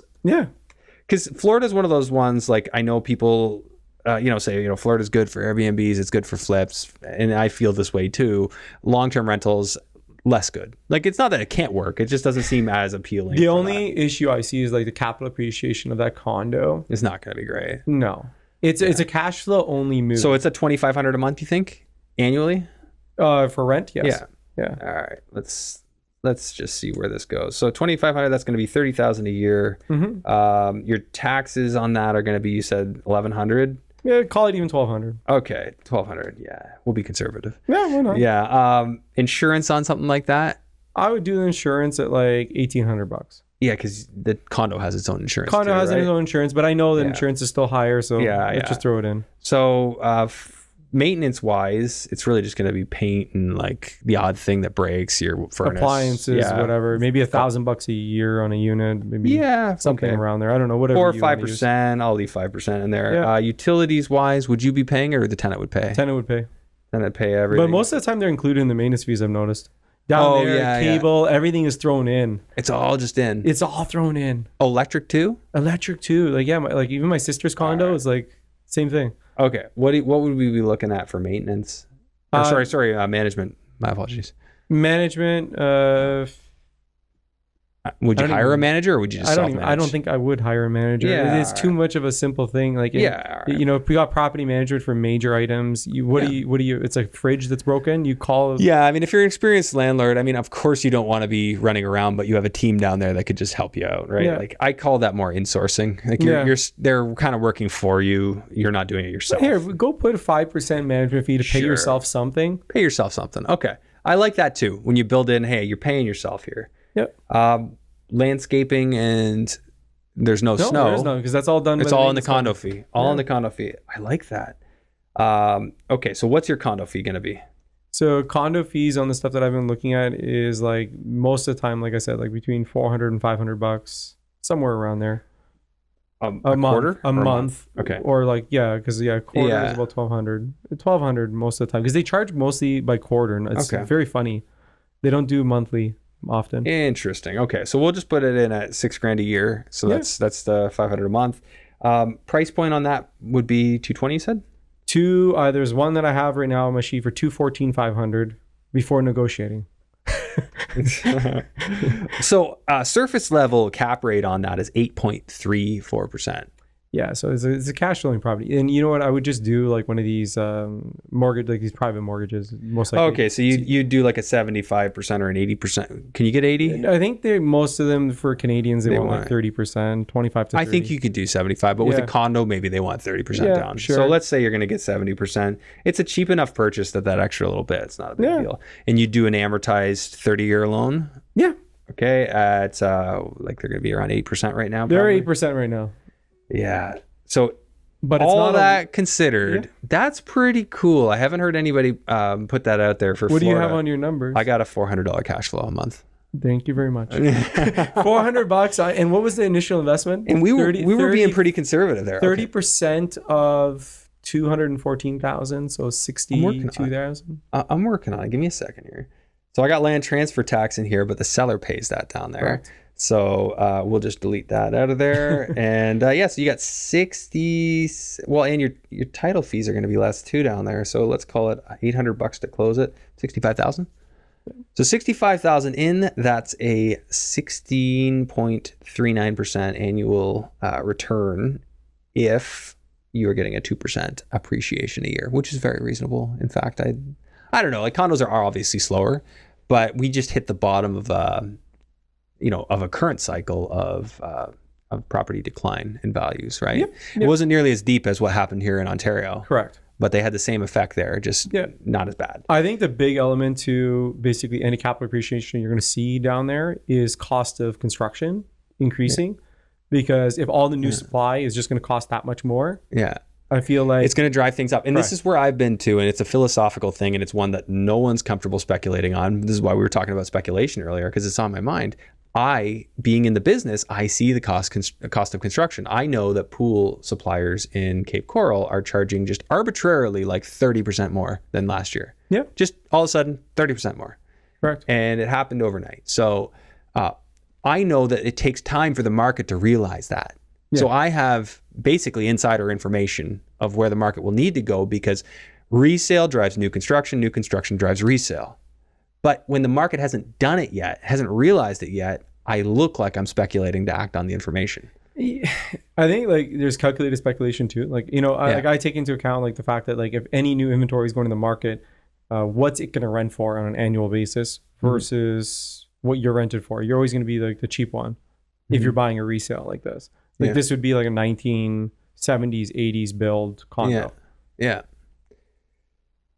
Florida is one of those ones, like I know people say Florida's good for Airbnbs, it's good for flips, and I feel this way too. Long-term rentals, less good. Like it's not that it can't work, it just doesn't seem as appealing. The only issue I see is like the capital appreciation of that condo. It's not going to be great. No, it's a cash flow only move. So it's a $2,500 a month, you think, annually? For rent, yes. Yeah. All right, let's just see where this goes. So $2,500, that's going to be $30,000 a year. Mm-hmm. Your taxes on that are going to be, you said $1,100. Yeah, call it even $1,200. Okay, $1,200. Yeah, we'll be conservative. Yeah, why not? Yeah, insurance on something like that. I would do the insurance at like $1,800. Yeah, because the condo has its own insurance. Has its own insurance, but I know that insurance is still higher, so let's just throw it in. So maintenance wise, it's really just going to be paint and like the odd thing that breaks, your furnace, appliances, whatever. Maybe $1,000 a year on a unit. Maybe something around there. I don't know. Whatever. 4 or 5%. I'll leave 5% in there. Yeah. Utilities wise, would you be paying or the tenant would pay? Tenant would pay. Tenant pay everything. But most of the time they're included in the maintenance fees. I've noticed. Down there, cable, everything is thrown in. It's all just in. It's all thrown in. Electric too? Electric too. Like like even my sister's condo is like same thing. Okay. What would we be looking at for maintenance? Or management. My apologies. Management. Would you hire a manager or would you just self-manage? I don't think I would hire a manager. Yeah, it's too much of a simple thing. Like, if we got property management for major items, what do you, it's a fridge that's broken. You call. Yeah. I mean, if you're an experienced landlord, I mean, of course you don't want to be running around, but you have a team down there that could just help you out. Right. Yeah. Like I call that more insourcing. Like they're kind of working for you. You're not doing it yourself. Here, go put a 5% management fee to pay yourself something. Pay yourself something. Okay. I like that too. When you build in, hey, you're paying yourself here. Yep. Landscaping and there's no snow. There's no, because that's all done. It's all in the condo fee. All in the condo fee. I like that. Okay, so what's your condo fee going to be? So condo fees on the stuff that I've been looking at is like most of the time, like I said, like between $400 and $500, somewhere around there. A quarter? A month. Okay. Or like, quarter is about $1,200. $1,200 most of the time because they charge mostly by quarter, and it's very funny. They don't do monthly often. Interesting. Okay, so we'll just put it in at $6,000 a year. So that's the $500 a month. Price point on that would be $220. You said there's one that I have right now on my sheet for $214,500 before negotiating. So surface level cap rate on that is 8.34%. Yeah, so it's a cash flowing property, and you know what? I would just do like one of these mortgage, like these private mortgages, most likely. Okay, so you do like a 75% or an 80%. Can you get 80? I think most of them for Canadians they want like 30%, 25 to 30. I think you could do 75, but with a condo maybe they want 30% down. Sure. So let's say you're going to get 70%. It's a cheap enough purchase that extra little bit, it's not a big deal. And you do an amortized 30-year loan. Yeah. Okay, at like they're going to be around 8% right now. They're 8% right now. Yeah. So, but it's all not that considered, that's pretty cool. I haven't heard anybody put that out there for Florida. What do you have on your numbers? I got a $400 cash flow a month. Thank you very much. $400. And what was the initial investment? And we were being pretty conservative there. 30% of 214,000, so 62,000. I'm working on it. Give me a second here. So I got land transfer tax in here, but the seller pays that down there. Correct. So we'll just delete that out of there. And so you got 60. Well, and your title fees are going to be less too down there. So let's call it $800 to close it. 65,000. So 65,000 in. That's a 16.39% annual return if you are getting a 2% appreciation a year, which is very reasonable. In fact, I don't know. Like condos are obviously slower, but we just hit the bottom of of a current cycle of property decline in values, right? Yep. It wasn't nearly as deep as what happened here in Ontario. Correct. But they had the same effect there, just not as bad. I think the big element to basically any capital appreciation you're going to see down there is cost of construction increasing, because if all the new supply is just going to cost that much more, I feel like it's going to drive things up. And this is where I've been to, and it's a philosophical thing, and it's one that no one's comfortable speculating on. This is why we were talking about speculation earlier, because it's on my mind. Being in the business, I see the cost of construction. I know that pool suppliers in Cape Coral are charging just arbitrarily like 30% more than last year. Yeah. Just all of a sudden, 30% more. Correct. And it happened overnight. So I know that it takes time for the market to realize that. Yeah. So I have basically insider information of where the market will need to go, because resale drives new construction drives resale. But when the market hasn't done it yet, hasn't realized it yet, I look like I'm speculating to act on the information. I think like there's calculated speculation too. Like, I take into account like the fact that like if any new inventory is going to the market, what's it going to rent for on an annual basis versus what you're rented for? You're always going to be like the cheap one if you're buying a resale like this. Like this would be like a 1970s, 80s build condo. Yeah.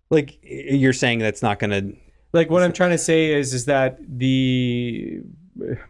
Like you're saying that's not going to... Like what I'm trying to say is that the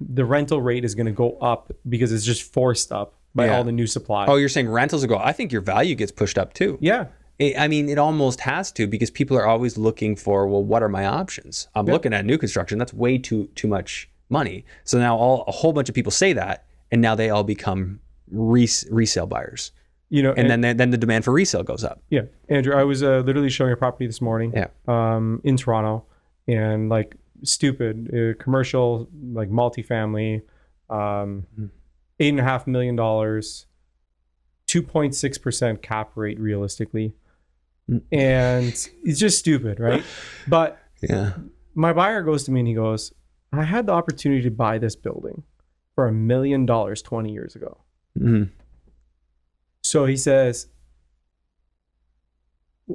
rental rate is going to go up because it's just forced up by all the new supply. Oh, you're saying rentals will go. I think your value gets pushed up too. Yeah. I mean, it almost has to, because people are always looking for, well, what are my options? I'm looking at new construction. That's way too much money. So now a whole bunch of people say that, and now they all become resale buyers. You know, and then the demand for resale goes up. Yeah, Andrew, I was literally showing a property this morning. In Toronto, and like stupid commercial, like multifamily, $8.5 million, 2.6% cap rate realistically, and it's just stupid, right? But my buyer goes to me and he goes, "I had the opportunity to buy this building for $1 million 20 years ago." So he says,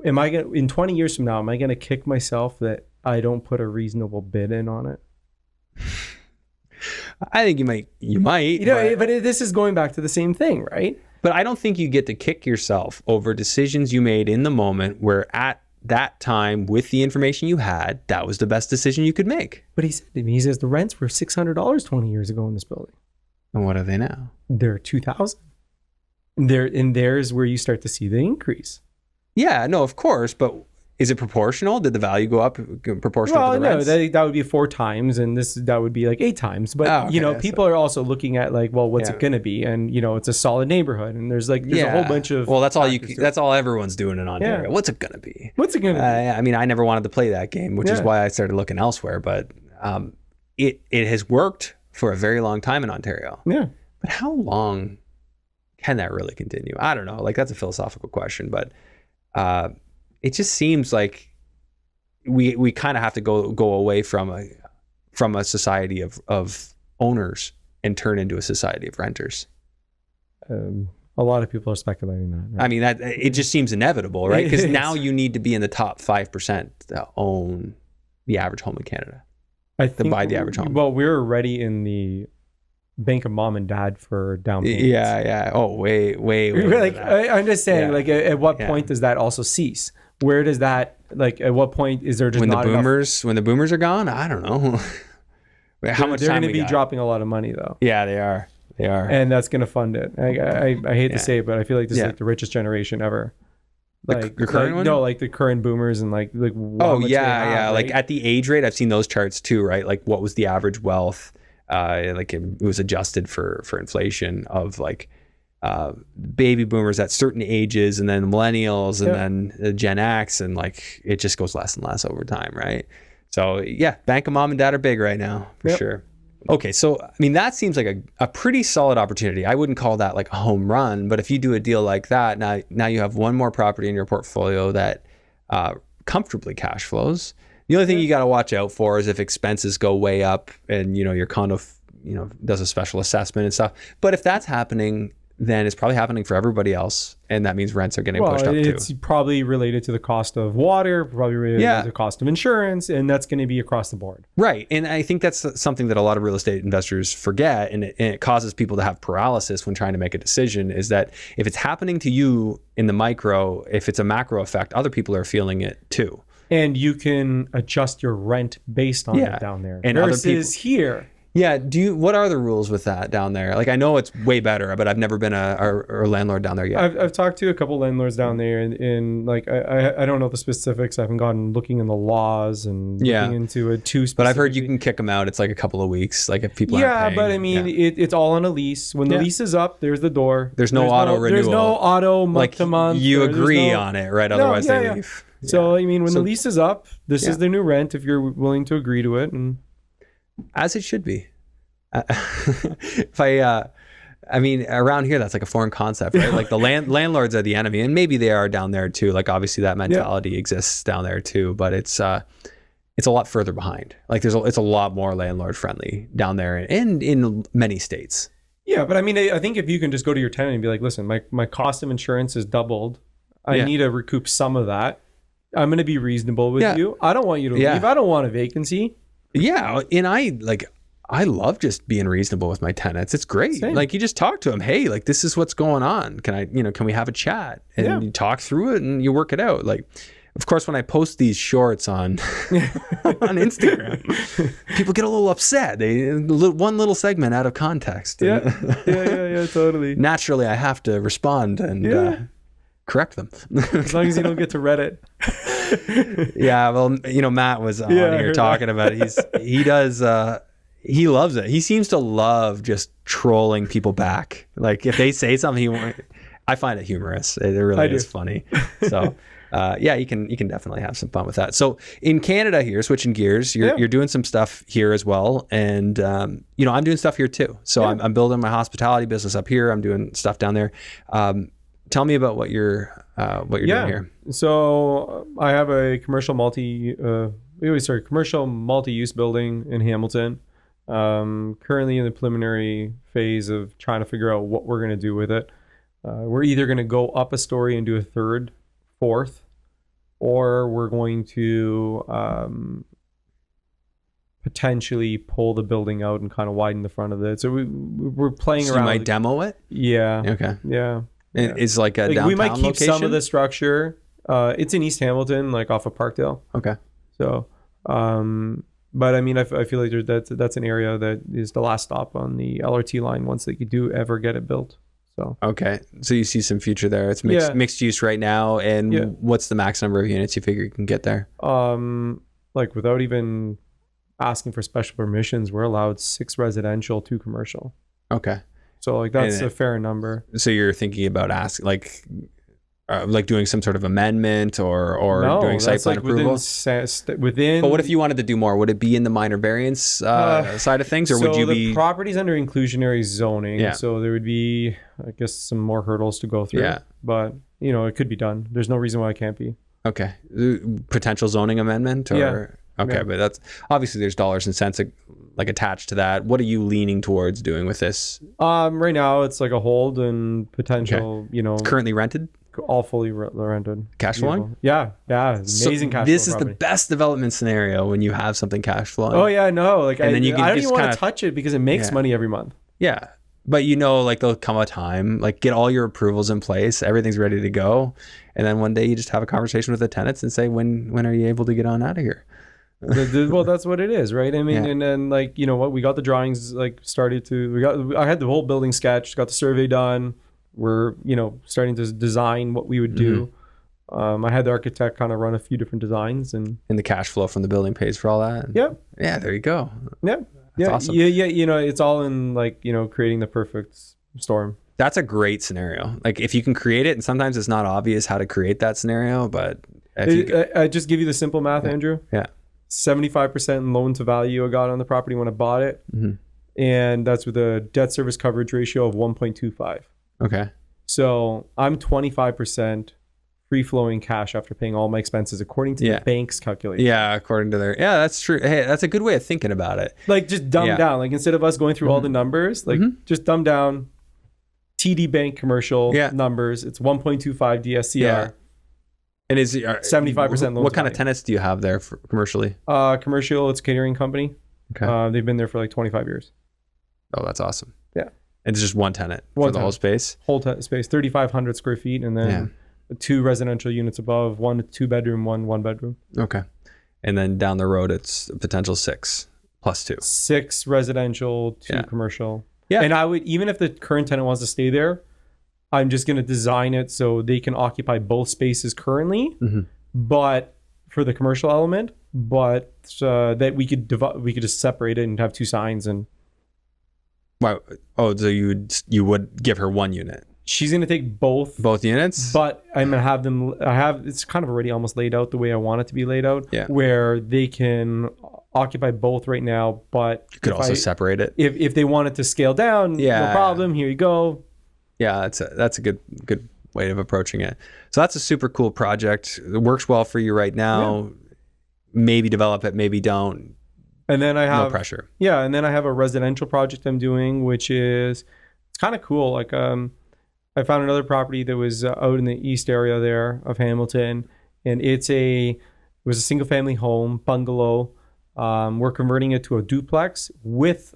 in 20 years from now, am I going to kick myself that I don't put a reasonable bid in on it? I think you might. You know, but this is going back to the same thing, right? But I don't think you get to kick yourself over decisions you made in the moment, where at that time, with the information you had, that was the best decision you could make. But he said to me, he says the rents were $600 20 years ago in this building. And what are they now? They're $2,000. There's where you start to see the increase. Yeah, no, of course, but is it proportional? Did the value go up proportional to the rents? No, that would be 4 times, and that would be like 8 times. But you know, people are also looking at like, well, what's it going to be? And you know, it's a solid neighborhood, and there's a whole bunch of that's all everyone's doing in Ontario. What's it going to be? What's it going to be? I mean, I never wanted to play that game, which is why I started looking elsewhere. But it has worked for a very long time in Ontario. Yeah. But how long can that really continue? I don't know. Like, that's a philosophical question, but it just seems like we kind of have to go away from a society of owners and turn into a society of renters. A lot of people are speculating that. Right? I mean, that it just seems inevitable, right? Because now you need to be in the top 5% to own the average home in Canada. To buy the average home. Well, we're already in the bank of mom and dad for down payments. Yeah. Oh, way. Like, I'm just saying, like, at what point does that also cease? Where does that, like, at what point is there just not enough? When the boomers are gone? I don't know. How much they're time going to be dropping a lot of money, though. Yeah, they are. And that's going to fund it. I hate to say it, but I feel like this is like the richest generation ever. Like the current one? No, like the current boomers and like like at the age rate, I've seen those charts too, right? Like, what was the average wealth? Like it was adjusted for inflation of like baby boomers at certain ages, and then millennials, and then Gen X, and like it just goes less and less over time, right? So yeah, bank of mom and dad are big right now for sure. Okay, so I mean, that seems like a pretty solid opportunity. I wouldn't call that like a home run, but if you do a deal like that, now you have one more property in your portfolio that comfortably cash flows. The only thing you got to watch out for is if expenses go way up and your condo does a special assessment and stuff. But if that's happening, then it's probably happening for everybody else, and that means rents are getting pushed up too. It's probably related to the cost of water, probably related to the cost of insurance, and that's going to be across the board. Right, and I think that's something that a lot of real estate investors forget, and it causes people to have paralysis when trying to make a decision, is that if it's happening to you in the micro, if it's a macro effect, other people are feeling it too. And you can adjust your rent based on it down there. And versus here. Yeah. What are the rules with that down there? Like, I know it's way better, but I've never been a landlord down there yet. I've talked to a couple landlords down there, and like I don't know the specifics. I haven't gone looking in the laws and looking into it too specifically. But I've heard you can kick them out. It's like a couple of weeks. Like if people aren't paying. But I mean, it's all on a lease. When the lease is up, there's the door. There's no auto renewal. There's no auto month to month. You agree on it, right? Otherwise they leave. Yeah. So I mean, when the lease is up, this is the new rent if you're willing to agree to it, and as it should be. I mean, around here, that's like a foreign concept, right? Like the landlords are the enemy, and maybe they are down there too. Like obviously that mentality exists down there too, but it's a lot further behind. Like it's a lot more landlord friendly down there, and in many states. Yeah, but I mean, I think if you can just go to your tenant and be like, listen, my cost of insurance is doubled. I need to recoup some of that. I'm going to be reasonable with you. I don't want you to leave. I don't want a vacancy. Yeah, and I love just being reasonable with my tenants. It's great. Same. Like you just talk to them. Hey, like this is what's going on. Can we have a chat? And you talk through it and you work it out. Like, of course, when I post these shorts on on Instagram, people get a little upset. One little segment out of context. Yeah, totally. Naturally, I have to respond. And correct them. As long as you don't get to Reddit. Yeah, well, you know, Matt was on here talking about it. He loves it. He seems to love just trolling people back. Like if they say something, I find it humorous. It really is funny. So yeah, you can definitely have some fun with that. So in Canada here, switching gears, you're doing some stuff here as well. And you know, I'm doing stuff here too. So I'm building my hospitality business up here. I'm doing stuff down there. Tell me about what you're doing here. So I have a commercial multi-use building in Hamilton. Currently in the preliminary phase of trying to figure out what we're going to do with it. We're either going to go up a story and do a third, fourth, or we're going to potentially pull the building out and kind of widen the front of it. So we're playing around. You might demo it? Yeah. Okay. Yeah. It's like a downtown we might keep location? some of the structure. It's in East Hamilton, like off of Parkdale. Okay. So, but I mean, I feel like that's an area that is the last stop on the LRT line once they do ever get it built. So okay, so you see some future there. It's mixed use right now, and what's the max number of units you figure you can get there? Like without even asking for special permissions, we're allowed 6 residential, 2 commercial. Okay, so like that's a fair number. So you're thinking about asking like doing some sort of amendment or doing site plan approval? Within. But what if you wanted to do more? Would it be in the minor variance side of things, or would you be? So the property's under inclusionary zoning, so there would be, I guess, some more hurdles to go through. Yeah. But you know, it could be done. There's no reason why it can't be. Okay. Potential zoning amendment, or okay, but that's obviously there's dollars and cents like attached to that. What are you leaning towards doing with this? Right now it's like a hold and potential. You know, it's currently rented. All fully rented. Cash flowing? Yeah. Amazing cash flow. This is the best development scenario when you have something cash flowing. Oh yeah, no. Like and then you can I don't even want to touch it because it makes money every month. Yeah. But you know, like there'll come a time, like get all your approvals in place, everything's ready to go. And then one day you just have a conversation with the tenants and say, when are you able to get on out of here? Well, that's what it is, right? I mean, and then like, you know what, we got the drawings like I had the whole building sketched, got the survey done. We're, you know, starting to design what we would do. I had the architect kind of run a few different designs, and the cash flow from the building pays for all that. Yeah, there you go. That's awesome. Yeah. You know, it's all in like, you know, creating the perfect storm. That's a great scenario. Like if you can create it, and sometimes it's not obvious how to create that scenario, but I just give you the simple math, Andrew. 75% loan to value I got on the property when I bought it, and that's with a debt service coverage ratio of 1.25. Okay. So I'm 25% free flowing cash after paying all my expenses according to the bank's calculation. Yeah, according to their. Yeah, that's true. Hey, that's a good way of thinking about it. Like just dumb down. Like instead of us going through all the numbers, like just dumb down TD Bank commercial numbers. It's 1.25 DSCR. Yeah. And is 75% loan. What kind of tenants do you have there for commercially? Commercial, it's a catering company. Okay. They've been there for like 25 years. Oh, that's awesome. Yeah. It's just one tenant for the whole space? Whole space, 3,500 square feet, and then 2 residential units above, 1 2-bedroom, 1 bedroom. Okay. And then down the road, it's a potential 6 plus 2. 6 residential, 2 commercial. Yeah. And I would, even if the current tenant wants to stay there, I'm just going to design it so they can occupy both spaces currently, but for the commercial element, but that we could just separate it and have 2 signs and. Wow. Oh, so you would give her 1 unit? She's going to take both units, but I'm going to have them. It's kind of already almost laid out the way I want it to be laid out. Yeah. Where they can occupy both right now, but you could also separate it if they wanted to scale down. No problem. Here you go. Yeah, that's a good way of approaching it. So that's a super cool project. It works well for you right now. Yeah. Maybe develop it, maybe don't. And then I have no pressure. Yeah, and then I have a residential project I'm doing, which is it's kind of cool. Like I found another property that was out in the east area there of Hamilton, and it was a single family home bungalow. We're converting it to a duplex with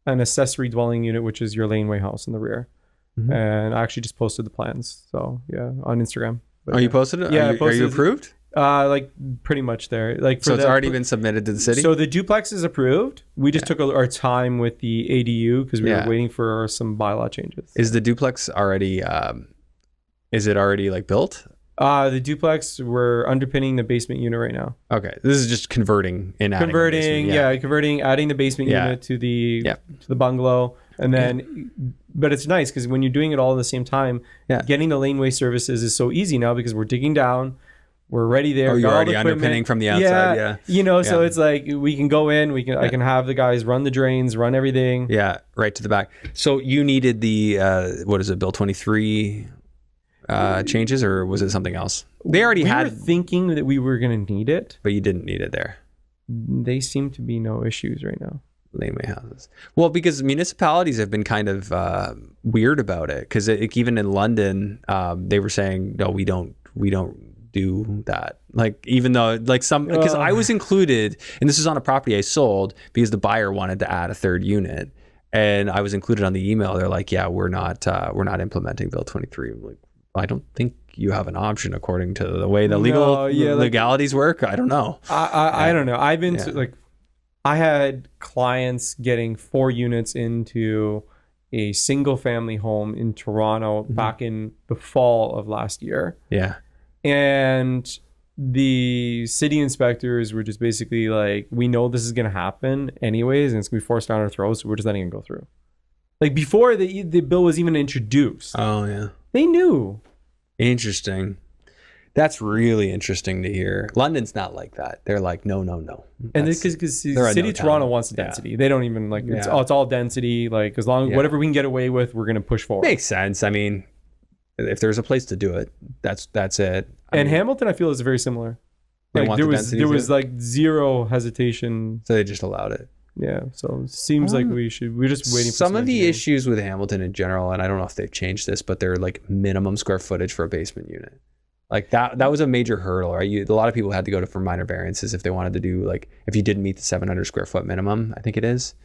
an accessory dwelling unit, which is your laneway house in the rear. And I actually just posted the plans, so on Instagram. But, you posted it? Yeah, are you approved? Like pretty much there. Like so it's already been submitted to the city? So the duplex is approved. We just took our time with the ADU because we were waiting for some bylaw changes. Is the duplex already Is it already like built? The duplex, we're underpinning the basement unit right now. Okay, this is just converting and adding the basement. Converting, adding the basement unit to the bungalow, and then, but it's nice because when you're doing it all at the same time, getting the laneway services is so easy now because we're digging down, we're already there. Oh, you're already underpinning from the outside, So it's like we can go in, I can have the guys run the drains, run everything. Yeah, right to the back. So you needed the what is it, Bill 23? Changes, or was it something else? They already had. We were thinking that we were going to need it, but you didn't need it there. They seem to be no issues right now. Laneway houses. Well, because municipalities have been kind of weird about it. Because even in London, they were saying, no, we don't do that. Like, even though like some, because I was included, and this is on a property I sold because the buyer wanted to add a third unit, and I was included on the email. They're like, yeah, we're not implementing Bill 23. I'm like, I don't think you have an option according to the way the legalities work. I don't know. I don't know. I've been to, like, I had clients getting 4 units into a single family home in Toronto back in the fall of last year. Yeah. And the city inspectors were just basically like, we know this is going to happen anyways, and it's going to be forced down our throats, so we're just letting it go through. Like, before the bill was even introduced. Oh, yeah. They knew. Interesting. That's really interesting to hear. London's not like that. They're like, no. And because the city of Toronto wants density. They don't even like, it's all density. Like, as long as whatever we can get away with, we're going to push forward. Makes sense. I mean, if there's a place to do it, that's it. I mean, Hamilton, I feel, is very similar. Like, there was like zero hesitation. So they just allowed it. Yeah, so it seems like we're just waiting for some of the issues with Hamilton in general, and I don't know if they've changed this, but they're like minimum square footage for a basement unit. Like that was a major hurdle, right? A lot of people had to go for minor variances if they wanted to do, like, if you didn't meet the 700 square foot minimum, I think it is.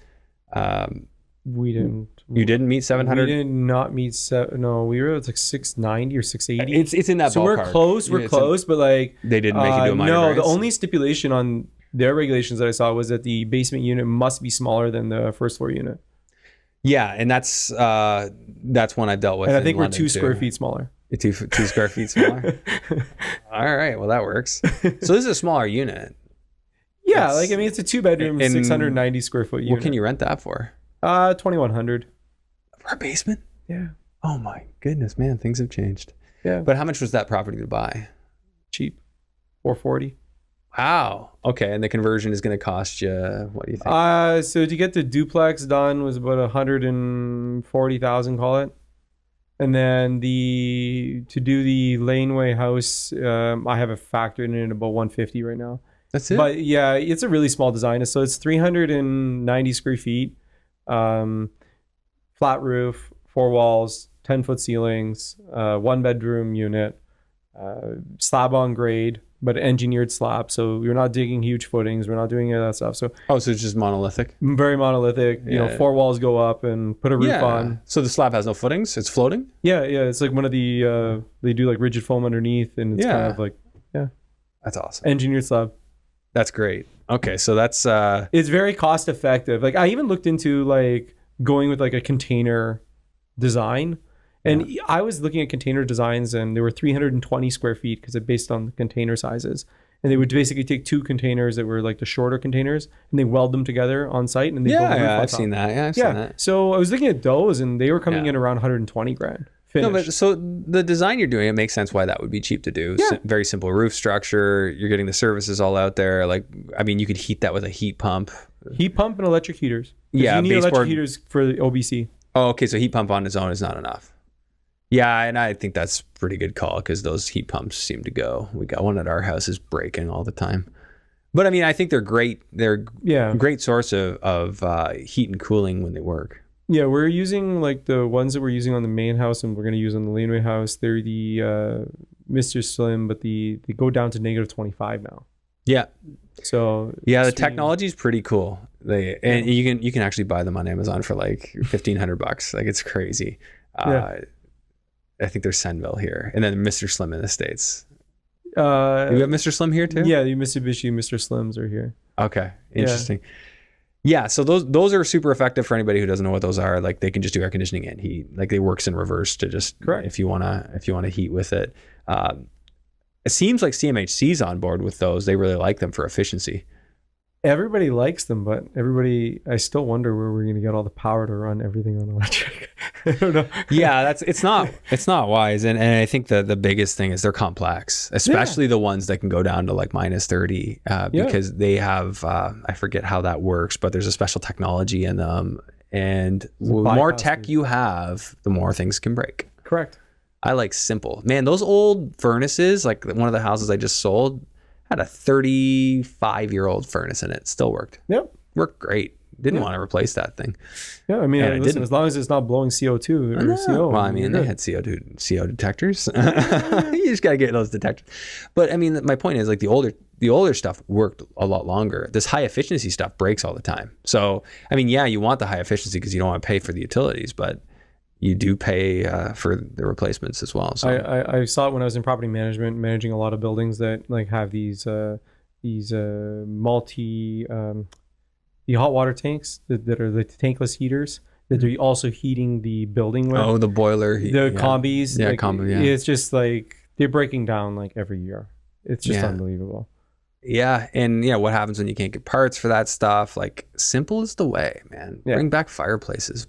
We didn't. You didn't meet 700? We did not meet no, we were at like 690 or 680. It's in that so ballpark. We're close, but like they didn't make you do a minor variance? No, the only stipulation on their regulations that I saw was that the basement unit must be smaller than the first floor unit. Yeah, and that's one I've dealt with. And I think we're 2 square feet smaller. 2 square feet smaller. All right, well that works. So this is a smaller unit. Yeah, like, I mean, it's a 2-bedroom, 690 square foot unit. What can you rent that for? 2,100 for a basement. Yeah. Oh my goodness, man, things have changed. Yeah. But how much was that property to buy? Cheap, $440. Wow. Okay, and the conversion is going to cost you, what do you think? So to get the duplex done was about 140,000, call it. And then to do the laneway house, I have it factored in about 150 right now. That's it. But yeah, it's a really small design. So it's 390 square feet, flat roof, 4 walls, 10-foot ceilings, 1-bedroom unit, slab on grade, but engineered slab. So we're not digging huge footings. We're not doing any of that stuff. So so it's just monolithic? Very monolithic. You know, 4 walls go up and put a roof on. So the slab has no footings? It's floating? Yeah. It's like one of the, they do like rigid foam underneath, and it's kind of like, That's awesome. Engineered slab. That's great. Okay, so that's... It's very cost effective. Like, I even looked into like going with like a container design. And I was looking at container designs, and they were 320 square feet because it's based on the container sizes. And they would basically take 2 containers that were like the shorter containers, and they weld them together on site. And they build a roof on I've top. seen that. Yeah, I've seen that. So I was looking at those, and they were coming in around 120 grand. Finished. No, but so the design you're doing, it makes sense why that would be cheap to do. Yeah. Very simple roof structure. You're getting the services all out there. Like, I mean, you could heat that with a heat pump. Heat pump and electric heaters. Yeah, you need electric heaters for the OBC. Oh, okay. So heat pump on its own is not enough. Yeah, and I think that's a pretty good call because those heat pumps seem to go. We got one at our house is breaking all the time. But I mean, I think they're great. They're a great source of heat and cooling when they work. Yeah, we're using like the ones that we're using on the main house and we're going to use on the laneway house. They're the Mr. Slim, but they go down to -25 now. Yeah. So the technology is pretty cool. And you can actually buy them on Amazon for like $1,500. Like, it's crazy. I think there's Senville here, and then Mr. Slim in the States. Do you have Mr. Slim here too? Yeah, the Mitsubishi Mr. Slims are here. Okay, interesting. Yeah, so those are super effective for anybody who doesn't know what those are. Like they can just do air conditioning and heat. Like they works in reverse to just Correct. if you wanna heat with it. It seems like CMHC's on board with those. They really like them for efficiency. Everybody likes them, but I still wonder where we're going to get all the power to run everything on electric. I don't know. Yeah, it's not wise. And I think the biggest thing is they're complex, especially the ones that can go down to like minus 30 because they have, I forget how that works, but there's a special technology in them. And the more tech you have, the more things can break. Correct. I like simple. Man, those old furnaces, like one of the houses I just sold, had a 35-year-old furnace in it. Still worked. Yep. Worked great. Didn't want to replace that thing. Yeah, I mean, listen, as long as it's not blowing CO2 or CO. Well, I mean, they had CO detectors. You just got to get those detectors. But I mean, my point is like the older stuff worked a lot longer. This high efficiency stuff breaks all the time. So, I mean, yeah, you want the high efficiency because you don't want to pay for the utilities, but you do pay for the replacements as well. So I saw it when I was in property management, managing a lot of buildings that like have these multi the hot water tanks that are the tankless heaters that are also heating the building with. Oh, the boiler, combis. Yeah, like, combi. Yeah, it's just like they're breaking down like every year. It's just unbelievable. Yeah, and what happens when you can't get parts for that stuff? Like, simple is the way, man. Yeah. Bring back fireplaces.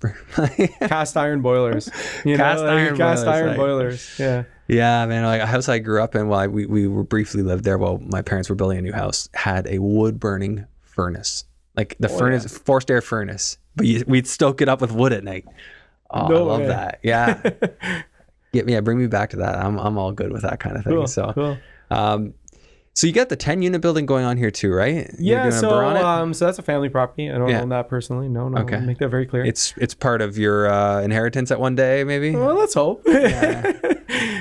Cast iron boilers. Cast iron boilers. Yeah. Yeah, man. Like a house I grew up in, while we were briefly lived there while my parents were building a new house, had a wood burning furnace. Like the furnace, forced air furnace, but we'd stoke it up with wood at night. Oh, I love that. Yeah. Bring me back to that. I'm all good with that kind of thing. Cool. So you got the 10-unit building going on here too, right? Yeah, so that's a family property. I don't own that personally. No. Okay. I'll make that very clear. It's part of your inheritance at one day, maybe? Well, let's hope.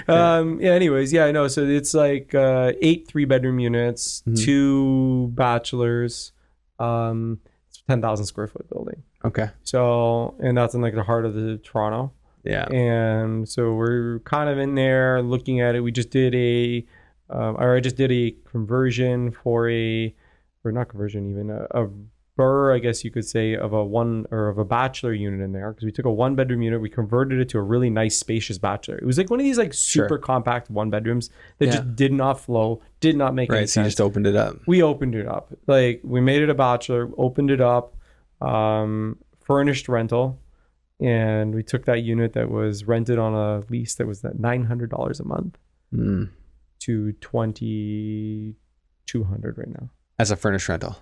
Anyways, I know. So it's like 8 3-bedroom units, 2 bachelors. It's a 10,000 square foot building. Okay. So, and that's in like the heart of the Toronto. Yeah. And so we're kind of in there looking at it. We just did I just did a conversion a BRRRR, I guess you could say, of a bachelor unit in there, because we took a 1-bedroom unit, we converted it to a really nice spacious bachelor. It was like one of these like super compact 1-bedrooms that just did not flow, did not make any sense. So you just opened it up. We opened it up. Like we made it a bachelor, opened it up, furnished rental, and we took that unit that was rented on a lease that was at $900 a month. To $2,200 right now as a furnished rental.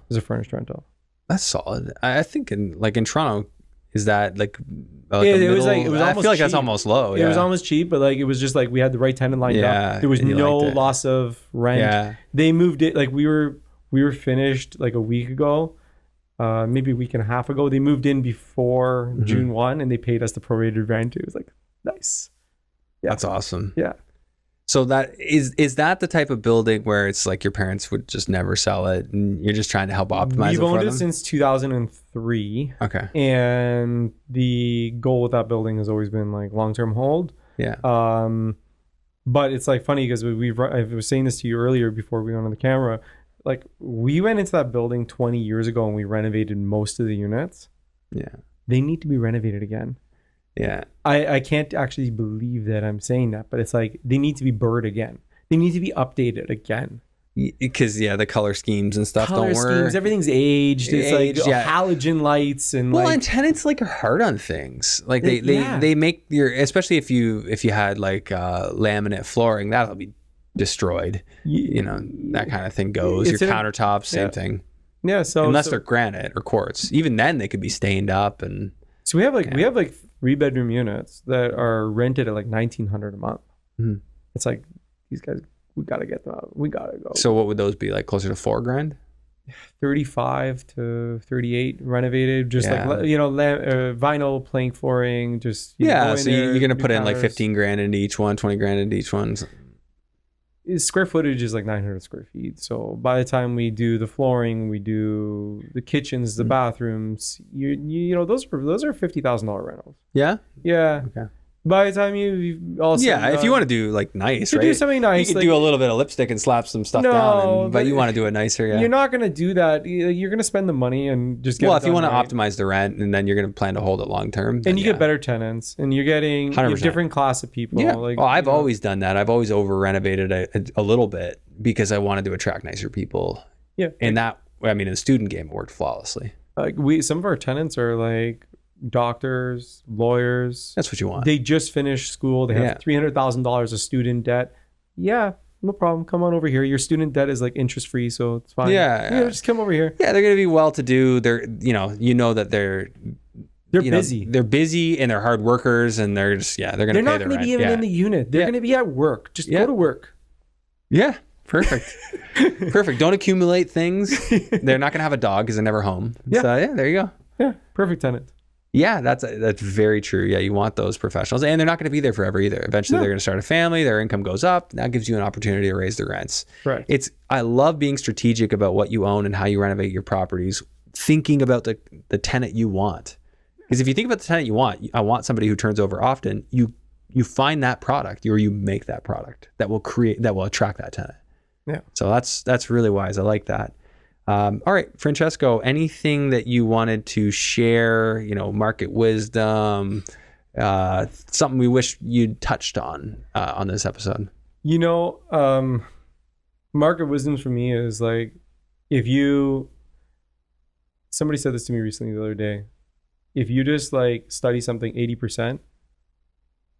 That's solid. I think in Toronto, is that like it was almost I feel like cheap. That's almost low. It was almost cheap, but like it was just like we had the right tenant lined up. There was no loss of rent. Yeah. They moved it like we were finished like a week ago, maybe a week and a half ago. They moved in before June 1 and they paid us the prorated rent. It was like nice. Yeah. That's awesome. Yeah. So that is that the type of building where it's like your parents would just never sell it and you're just trying to help optimize We've it for owned them? it since 2003. Okay. And the goal with that building has always been like long-term hold. Yeah. But it's like funny because I was saying this to you earlier before we went on the camera. Like we went into that building 20 years ago and we renovated most of the units. Yeah. They need to be renovated again. Yeah. I can't actually believe that I'm saying that, but it's like they need to be BRRRR'd again. They need to be updated again. Because the color schemes and stuff don't work. Everything's aged. It's like halogen lights and and tenants like are hard on things. Like they make especially if you had like laminate flooring, that'll be destroyed. That kind of thing goes. Your countertops, same thing. Yeah. So unless they're granite or quartz, even then they could be stained up and. So we have 3-bedroom units that are rented at like $1,900 a month. Mm-hmm. It's like these guys, we gotta get them out. We gotta go. So what would those be like? Closer to $4,000? 35 to 38 renovated, just like vinyl plank flooring. Just so you're gonna put in like $15,000 into each one, $20,000 into each one. Square footage is like 900 square feet. So by the time we do the flooring, we do the kitchens, the bathrooms, those are $50,000 rentals. Yeah. Yeah. Okay. By the time you also if you want to do like nice, to right? do something nice, you can do a little bit of lipstick and slap some stuff down, but you want to do it nicer. Yeah. You're not going to do that. You're going to spend the money and just get. Well, it if you done want to optimize the rent, and then you're going to plan to hold it long term, and you get better tenants, and you're getting a different class of people. Yeah. Like, well, I've always done that. I've always over renovated a little bit because I wanted to attract nicer people. Yeah. And that, I mean, in the student game, it worked flawlessly. Like some of our tenants are like doctors, lawyers. That's what you want. They just finished school. They have $300,000 of student debt. Yeah, no problem. Come on over here. Your student debt is like interest free, so it's fine. Yeah, just come over here. Yeah, they're going to be well to do. They're, that they're busy. They're busy and they're hard workers, and they're just they're going to pay their rent. They're not going to be even in the unit. They're going to be at work. Just go to work. Yeah. Perfect. Perfect. Don't accumulate things. They're not going to have a dog because they're never home. Yeah. So there you go. Yeah. Perfect tenant. Yeah, that's very true. Yeah, you want those professionals, and they're not going to be there forever either. Eventually, they're going to start a family. Their income goes up. That gives you an opportunity to raise the rents. Right. I love being strategic about what you own and how you renovate your properties. Thinking about the tenant you want, because if you think about the tenant you want, I want somebody who turns over often. You find that product, or you make that product that will attract that tenant. Yeah. So that's really wise. I like that. All right, Francesco, anything that you wanted to share, market wisdom, something we wish you'd touched on this episode? Market wisdom for me is like, somebody said this to me recently the other day, if you just like study something 80%,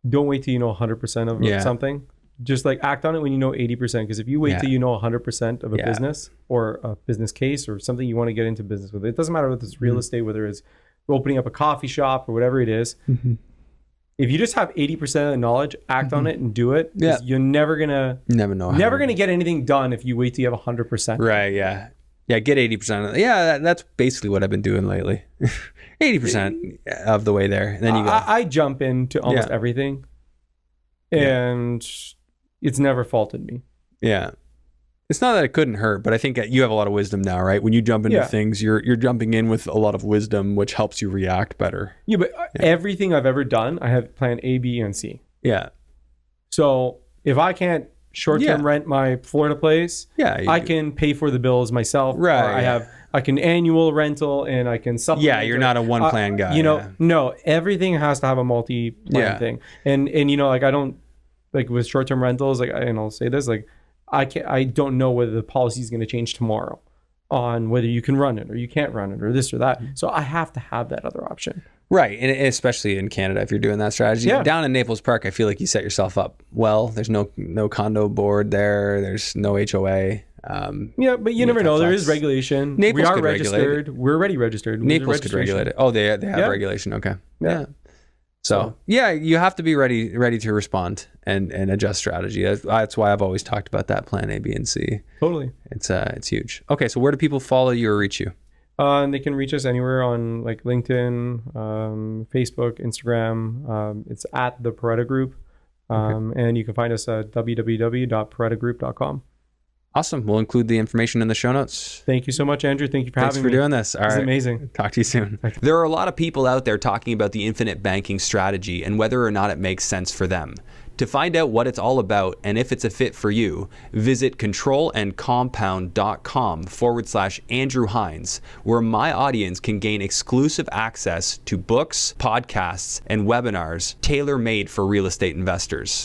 don't wait till you know 100% of something. Just like act on it when you know 80%, because if you wait till you know 100% of a business or a business case or something you want to get into business with, it doesn't matter whether it's real estate, whether it's opening up a coffee shop or whatever it is. If you just have 80% of the knowledge, act on it and do it. You're never gonna get anything done if you wait till you have 100%. Right. Yeah. Yeah. Get 80%. Yeah. That's basically what I've been doing lately. 80% of the way there. And then you go. I jump into almost everything, and it's never faulted me. Yeah. It's not that it couldn't hurt, but I think you have a lot of wisdom now, right? When you jump into things, you're jumping in with a lot of wisdom, which helps you react better. Yeah, but everything I've ever done, I have plan A, B, and C. Yeah. So if I can't short-term rent my Florida place, I can pay for the bills myself. Right. I can annual rental, and I can supplement. Yeah, you're not a one-plan guy. No, everything has to have a multi-plan thing. And like I don't, like with short-term rentals, like, and I'll say this, like, I don't know whether the policy is going to change tomorrow on whether you can run it or you can't run it or this or that. So I have to have that other option. Right. And especially in Canada, if you're doing that strategy. Yeah. Down in Naples Park, I feel like you set yourself up well. There's no condo board there. There's no HOA. But you never know. There is regulation. Naples we are registered. We're already registered. Naples could regulate it. Oh, they have regulation. Okay. Yeah. So you have to be ready to respond and adjust strategy. That's why I've always talked about that plan A, B, and C. Totally. It's huge. Okay, so where do people follow you or reach you? They can reach us anywhere on like LinkedIn, Facebook, Instagram. It's at the Porretta Group, and you can find us at www.porrettagroup.com. Awesome. We'll include the information in the show notes. Thank you so much, Andrew. Thank you for having me. Thanks for doing this. All right. It's amazing. Talk to you soon. There are a lot of people out there talking about the infinite banking strategy and whether or not it makes sense for them. To find out what it's all about and if it's a fit for you, visit controlandcompound.com/Andrew Hines, where my audience can gain exclusive access to books, podcasts, and webinars tailor-made for real estate investors.